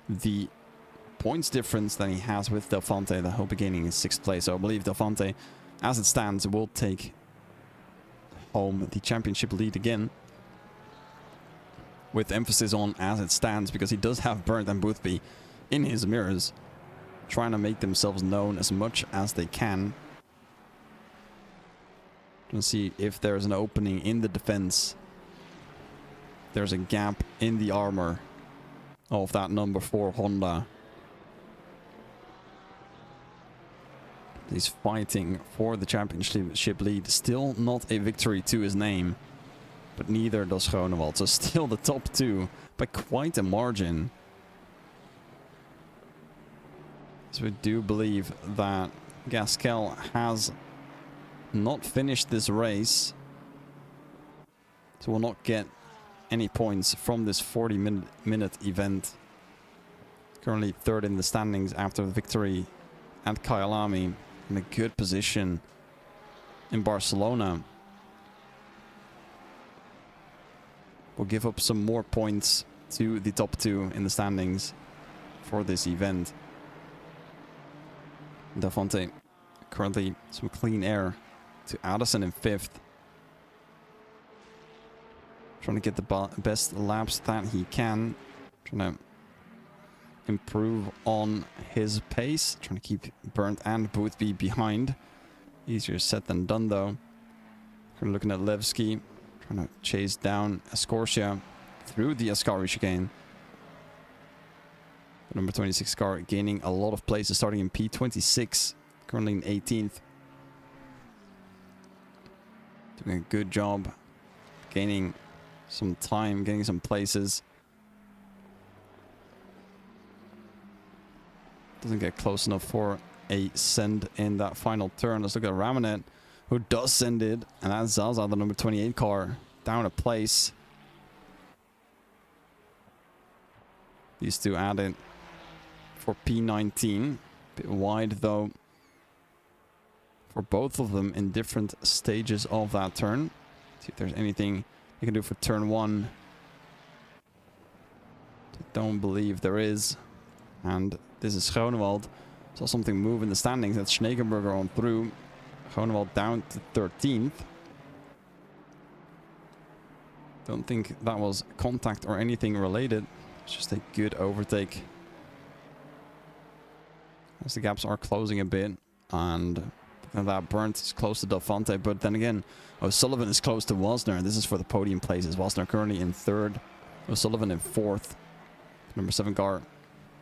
the points difference that he has with Delphante, that he'll be gaining in 6th place. So I believe Delphante, as it stands, will take home the championship lead again. With emphasis on as it stands, because he does have Burnt and Boothby in his mirrors, trying to make themselves known as much as they can. Let's see if there's an opening in the defense. There's a gap in the armor of that number 4 Honda. He's fighting for the championship lead. Still not a victory to his name, but neither does Groenewald. So still the top 2 by quite a margin. So we do believe that Gasquel has not finished this race, so will not get any points from this 40-minute event. Currently 3rd in the standings after the victory at Kyalami, in a good position in Barcelona. Will give up some more points to the top 2 in the standings for this event. Delphante currently some clean air to Addison in 5th. Trying to get the best laps that he can. Trying to improve on his pace. Trying to keep Burnt and Boothby behind. Easier said than done, though. We're looking at Levski. Trying to chase down Escortia through the Ascari chicane. The number 26 car gaining a lot of places, starting in P26. Currently in 18th. Doing a good job gaining some time, getting some places. Doesn't get close enough for a send in that final turn. Let's look at Ramanet, who does send it, and that's Zaza, the number 28 car, down a place. These two added for P19. Bit wide though for both of them in different stages of that turn. See if there's anything you can do for turn 1. I don't believe there is. And this is Groenewald. Saw something move in the standings. That's Schneekenberger on through. Groenewald down to 13th. Don't think that was contact or anything related. It's just a good overtake. As the gaps are closing a bit. And that Burnt is close to Delphante. But then again, O'Sullivan is close to Wasner. And this is for the podium places. Wasner currently in 3rd. O'Sullivan in 4th. Number 7 car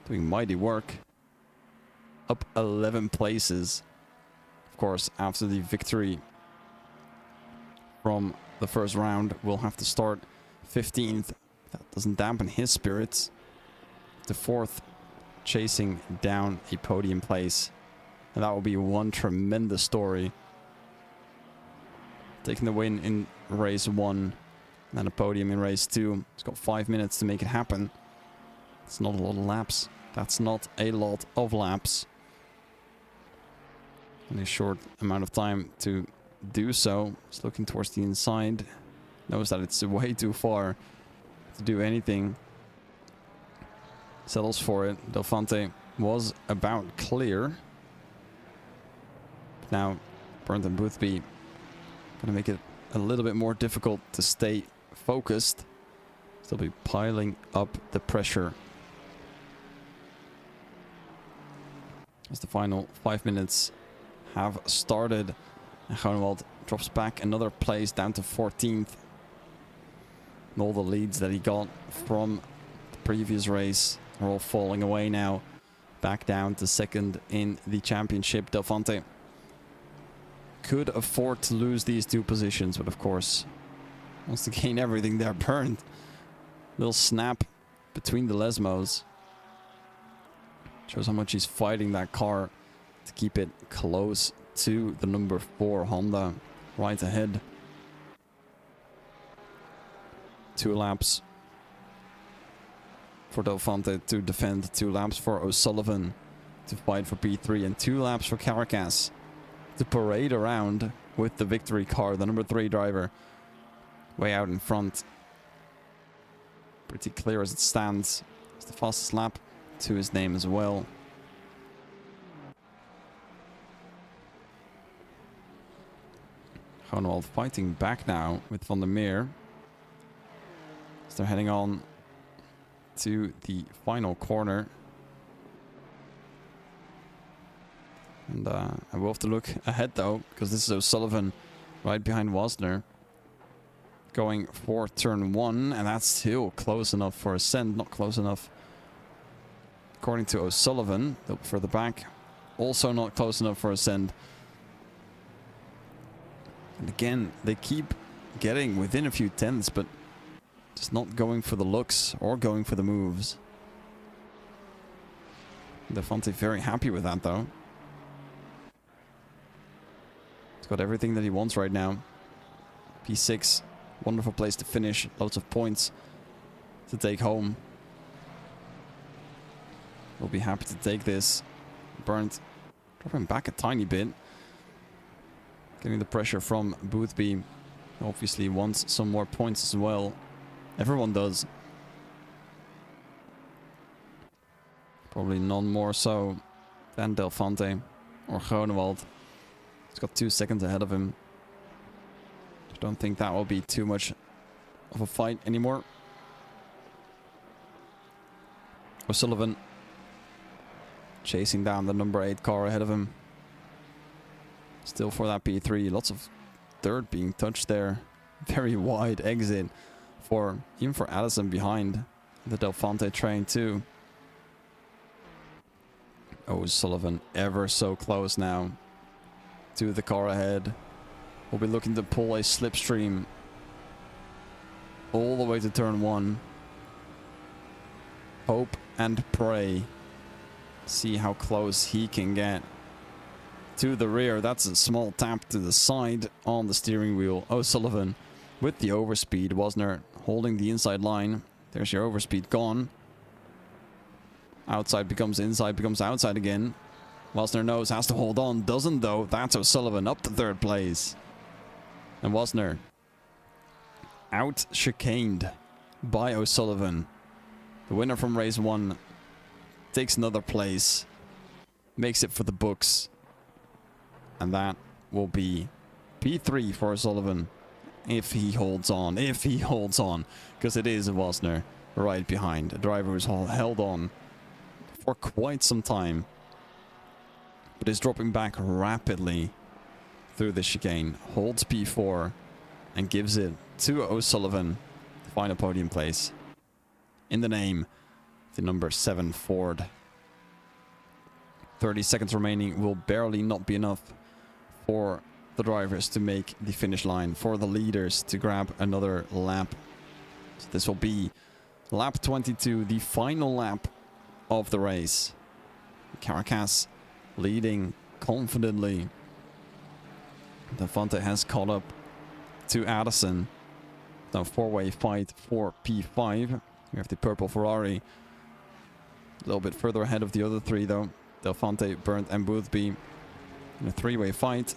doing mighty work. Up 11 places. Of course, after the victory from the first round, we'll have to start 15th. That doesn't dampen his spirits. The 4th chasing down a podium place. And that will be one tremendous story. Taking the win in race 1. And then a podium in race 2. It's got 5 minutes to make it happen. It's not a lot of laps. That's not a lot of laps. Only a short amount of time to do so. It's looking towards the inside. Knows that it's way too far to do anything. Settles for it. Delphante was about clear. Now, Burnt and Boothby gonna make it a little bit more difficult to stay focused. Still be piling up the pressure. As the final 5 minutes have started. And Groenewald drops back another place down to 14th. And all the leads that he got from the previous race are all falling away now. Back down to 2nd in the championship. Delphante could afford to lose these 2 positions, but of course wants to gain everything there. Burned. Little snap between the Lesmos. Shows how much he's fighting that car to keep it close to the number 4 Honda right ahead. 2 laps for Delphante to defend, 2 laps for O'Sullivan to fight for P3, and 2 laps for Caracas to parade around with the victory car, the number 3 driver, way out in front. Pretty clear as it stands. It's the fastest lap to his name as well. Groenewald fighting back now with Van der Meer. So they're heading on to the final corner. And I will have to look ahead though, because this is O'Sullivan right behind Wasner. Going for turn 1, and that's still close enough for a send, not close enough. According to O'Sullivan, further back, also not close enough for a send. And again, they keep getting within a few tenths, but just not going for the looks or going for the moves. Delphante very happy with that though. He's got everything that he wants right now. P6, wonderful place to finish, loads of points to take home. We'll be happy to take this. Burnt, dropping back a tiny bit. Getting the pressure from Boothby. Obviously wants some more points as well. Everyone does. Probably none more so than Delphante or Groenewald. He's got 2 seconds ahead of him. I don't think that will be too much of a fight anymore. O'Sullivan chasing down the number 8 car ahead of him. Still for that P3. Lots of dirt being touched there. Very wide exit for even for Addison behind the Delphante train too. O'Sullivan ever so close now to the car ahead. We'll be looking to pull a slipstream all the way to turn 1. Hope and pray. See how close he can get to the rear. That's a small tap to the side on the steering wheel. O'Sullivan with the overspeed. Wasner holding the inside line. There's your overspeed gone. Outside becomes inside, becomes outside again. Wasner knows, has to hold on. Doesn't though. That's O'Sullivan up to 3rd place. And Wasner out chicaned by O'Sullivan. The winner from race 1 takes another place. Makes it for the books. And that will be P3 for O'Sullivan. If he holds on. If he holds on. Because it is Wasner right behind. A driver who's held on for quite some time. But is dropping back rapidly through the chicane. Holds P4 and gives it to O'Sullivan. The final podium place. In the name, the number 7 Ford. 30 seconds remaining will barely not be enough for the drivers to make the finish line, for the leaders to grab another lap. So this will be lap 22, the final lap of the race. Caracas leading confidently. Delphante has caught up to Addison. Now 4-way fight for P5. We have the purple Ferrari. A little bit further ahead of the other 3 though. Delphante, Burnt and Boothby in a 3-way fight.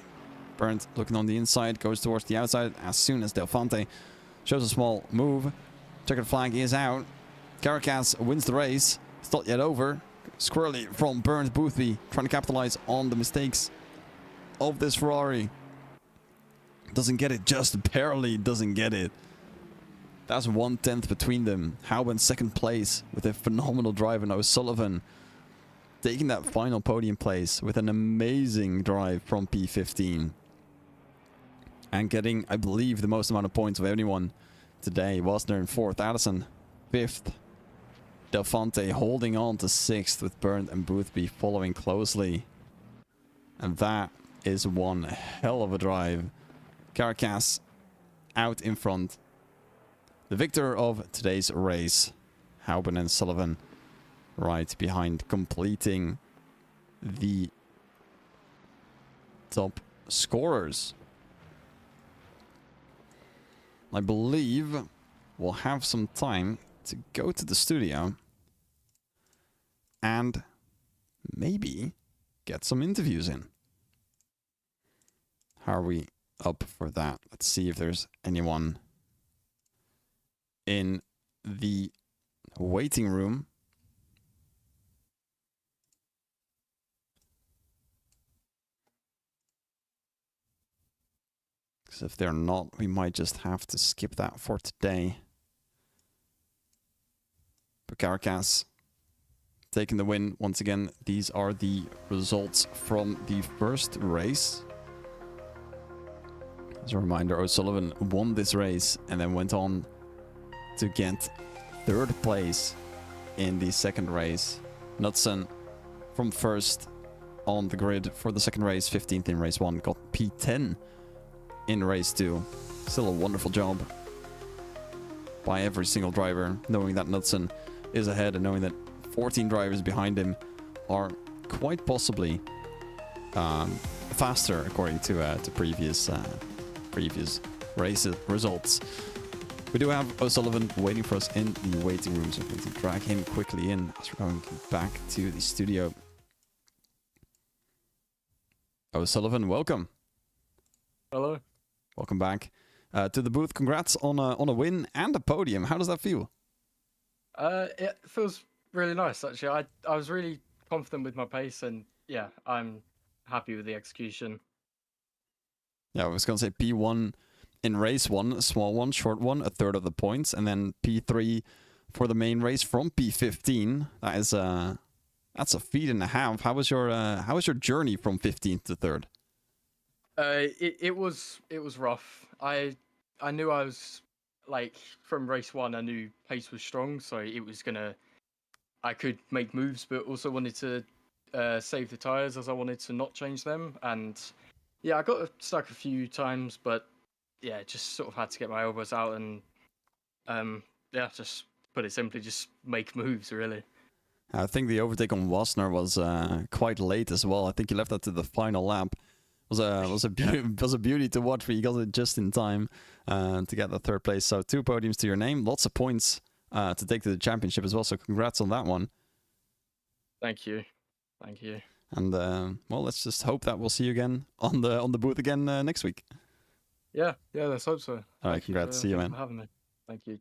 Burnt looking on the inside, goes towards the outside as soon as Delphante shows a small move. Checkered flag is out. Caracas wins the race. It's not yet over. Squirrely from Burnt. Boothby trying to capitalize on the mistakes of this Ferrari. Doesn't get it, just barely doesn't get it. That's 1/10 between them. How in 2nd place with a phenomenal drive, and O'Sullivan taking that final podium place with an amazing drive from P15. And getting, I believe, the most amount of points of anyone today. Wasner in 4th, Addison 5th. Delphante holding on to 6th with Burnt and Boothby following closely. And that is one hell of a drive. Caracas out in front. The victor of today's race, Houben and Sullivan, right behind, completing the top scorers. I believe we'll have some time to go to the studio and maybe get some interviews in. How are we up for that? Let's see if there's anyone in the waiting room. Because if they're not, we might just have to skip that for today. But Caracas taking the win once again. These are the results from the first race. As a reminder, O'Sullivan won this race and then went on to get third place in the second race. Knudsen from first on the grid for the second race, 15th in race 1, got P10 in race 2. Still a wonderful job by every single driver, knowing that Knudsen is ahead and knowing that 14 drivers behind him are quite possibly faster according to previous races results. We do have O'Sullivan waiting for us in the waiting room, so we're going to drag him quickly in as we're going back to the studio. O'Sullivan, welcome. Hello. Welcome back to the booth. Congrats on a win and a podium. How does that feel? It feels really nice, actually. I was really confident with my pace, and yeah, I'm happy with the execution. Yeah, I was going to say P1 in race 1, a small one, short one, a third of the points, and then P3 for the main race from P15. That is that's a feat and a half. How was your journey from 15th to 3rd? It was rough. I knew I was like from race 1. I knew pace was strong, so I could make moves, but also wanted to save the tires as I wanted to not change them. And yeah, I got stuck a few times, but yeah, just sort of had to get my elbows out and yeah, just put it simply, just make moves really. I think the overtake on Wasner was quite late as well. I think he left that to the final lap. Was a beauty to watch, but you got it just in time to get the 3rd place. So 2 podiums to your name, lots of points to take to the championship as well. So congrats on that one. Thank you. And well, let's just hope that we'll see you again on the booth again next week. Yeah, let's hope so. All right, congrats. See you, man. For having me. Thank you.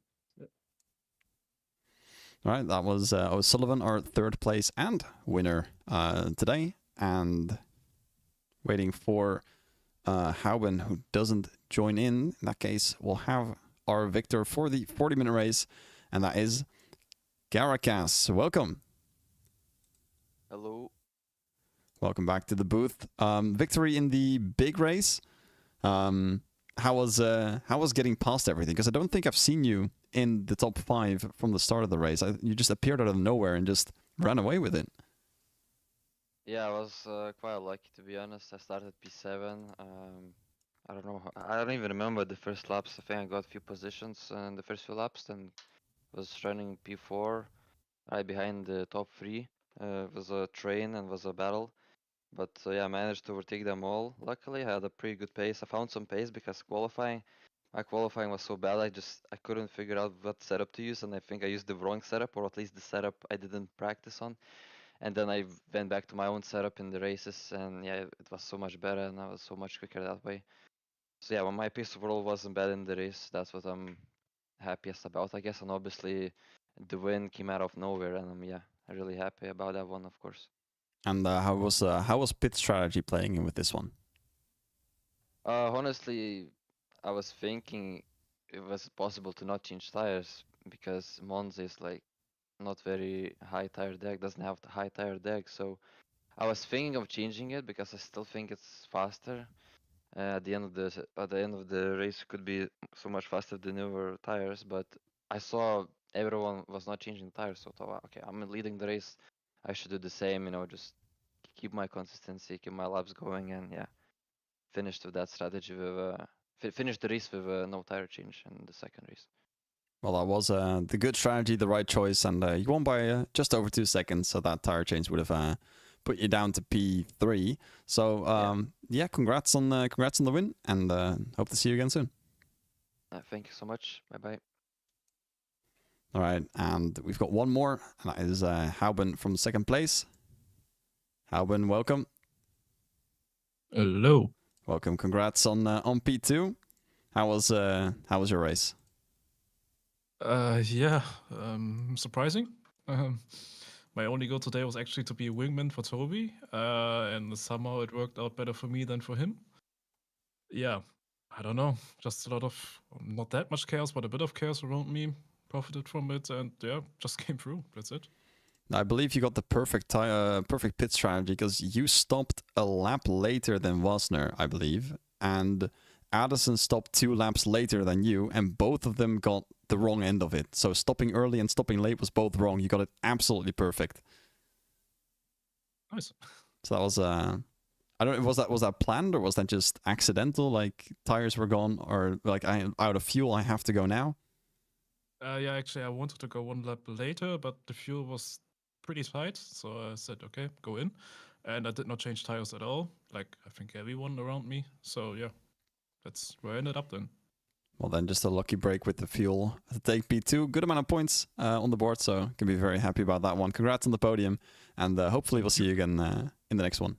All right, that was O'Sullivan, our 3rd place and winner today, and waiting for Houben, who doesn't join in. In that case, we'll have our victor for the 40-minute race, and that is Caracas. Welcome. Hello. Welcome back to the booth. Victory in the big race. How was getting past everything? Because I don't think I've seen you in the top 5 from the start of the race. You just appeared out of nowhere and just ran away with it. Yeah, I was quite lucky, to be honest. I started P7. I don't know. I don't even remember the first laps. I think I got a few positions in the first few laps, then was running P4 right behind the top 3. It was a train and was a battle. But yeah, I managed to overtake them all. Luckily, I had a pretty good pace. I found some pace because my qualifying was so bad. I couldn't figure out what setup to use, and I think I used the wrong setup, or at least the setup I didn't practice on. And then I went back to my own setup in the races, and yeah, it was so much better, and I was so much quicker that way. So yeah, well, my pace overall wasn't bad in the race. That's what I'm happiest about, I guess. And obviously, the win came out of nowhere, and I'm really happy about that one, of course. And how was pit strategy playing in with this one? Honestly, I was thinking it was possible to not change tires because Monza is like not very high tire deck, doesn't have the high tire deck. So I was thinking of changing it because I still think it's faster. At the end of the race, it could be so much faster than newer tires. But I saw everyone was not changing tires, so I thought, "Wow, okay, I'm leading the race. I should do the same. Just keep my consistency, keep my laps going, and yeah, finished with that strategy with finished the race with no tire change in the second race. Well, that was the good strategy, the right choice, and you won by just over 2 seconds. So that tire change would have put you down to P3. So yeah, congrats on the win, and hope to see you again soon. Thank you so much. Bye bye. All right, and we've got one more, and that is Hauben from second place. Hauben, welcome. Hello. Welcome. Congrats on P2. How was your race? Yeah, surprising. My only goal today was actually to be a wingman for Toby, and somehow it worked out better for me than for him. Yeah, I don't know. Just a lot of, not that much chaos, but a bit of chaos around me. Profited from it, and yeah, just came through. That's it. I believe you got the perfect pit strategy because you stopped a lap later than Wasner, I believe, and Addison stopped 2 laps later than you, and both of them got the wrong end of it. So stopping early and stopping late was both wrong. You got it absolutely perfect. Nice. So that was I don't know, was that planned or was that just accidental? Like tires were gone, or like I'm out of fuel, I have to go now. Yeah, actually, I wanted to go 1 lap later, but the fuel was pretty tight, so I said, okay, go in. And I did not change tires at all, like I think everyone around me. So yeah, that's where I ended up then. Well, then just a lucky break with the fuel to take P2. Good amount of points on the board, so can be very happy about that one. Congrats on the podium, and hopefully we'll see you again in the next one.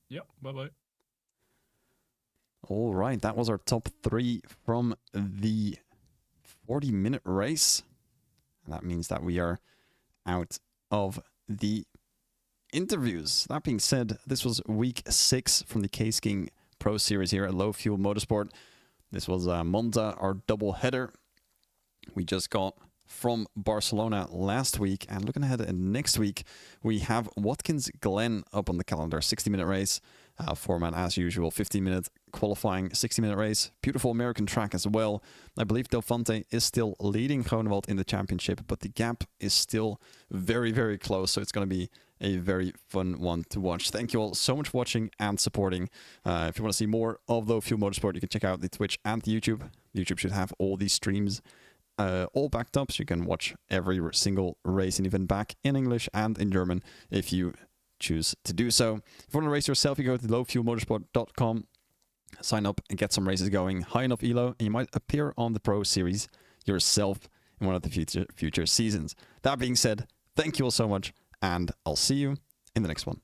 Yeah, bye-bye. All right, that was our top 3 from the 40-minute race. And that means that we are out of the interviews. That being said, this was week 6 from the Case King Pro Series here at Low Fuel Motorsport. This was Monza, our double header. We just got from Barcelona last week, and looking ahead at next week, we have Watkins Glen up on the calendar. 60-minute race, format as usual, 15-minute qualifying, 60-minute race. Beautiful American track as well. I believe Del Fonte is still leading Groenewald in the championship, but the gap is still very, very close, so it's going to be a very fun one to watch. Thank you all so much for watching and supporting. If you want to see more of Low Fuel Motorsport, you can check out the Twitch and the YouTube. YouTube should have all these streams all backed up, so you can watch every single race and even back in English and in German if you choose to do so. If you want to race yourself, you go to lowfuelmotorsport.com, sign up and get some races going. High enough elo, and you might appear on the Pro Series yourself in one of the future seasons. That being said, thank you all so much, and I'll see you in the next one.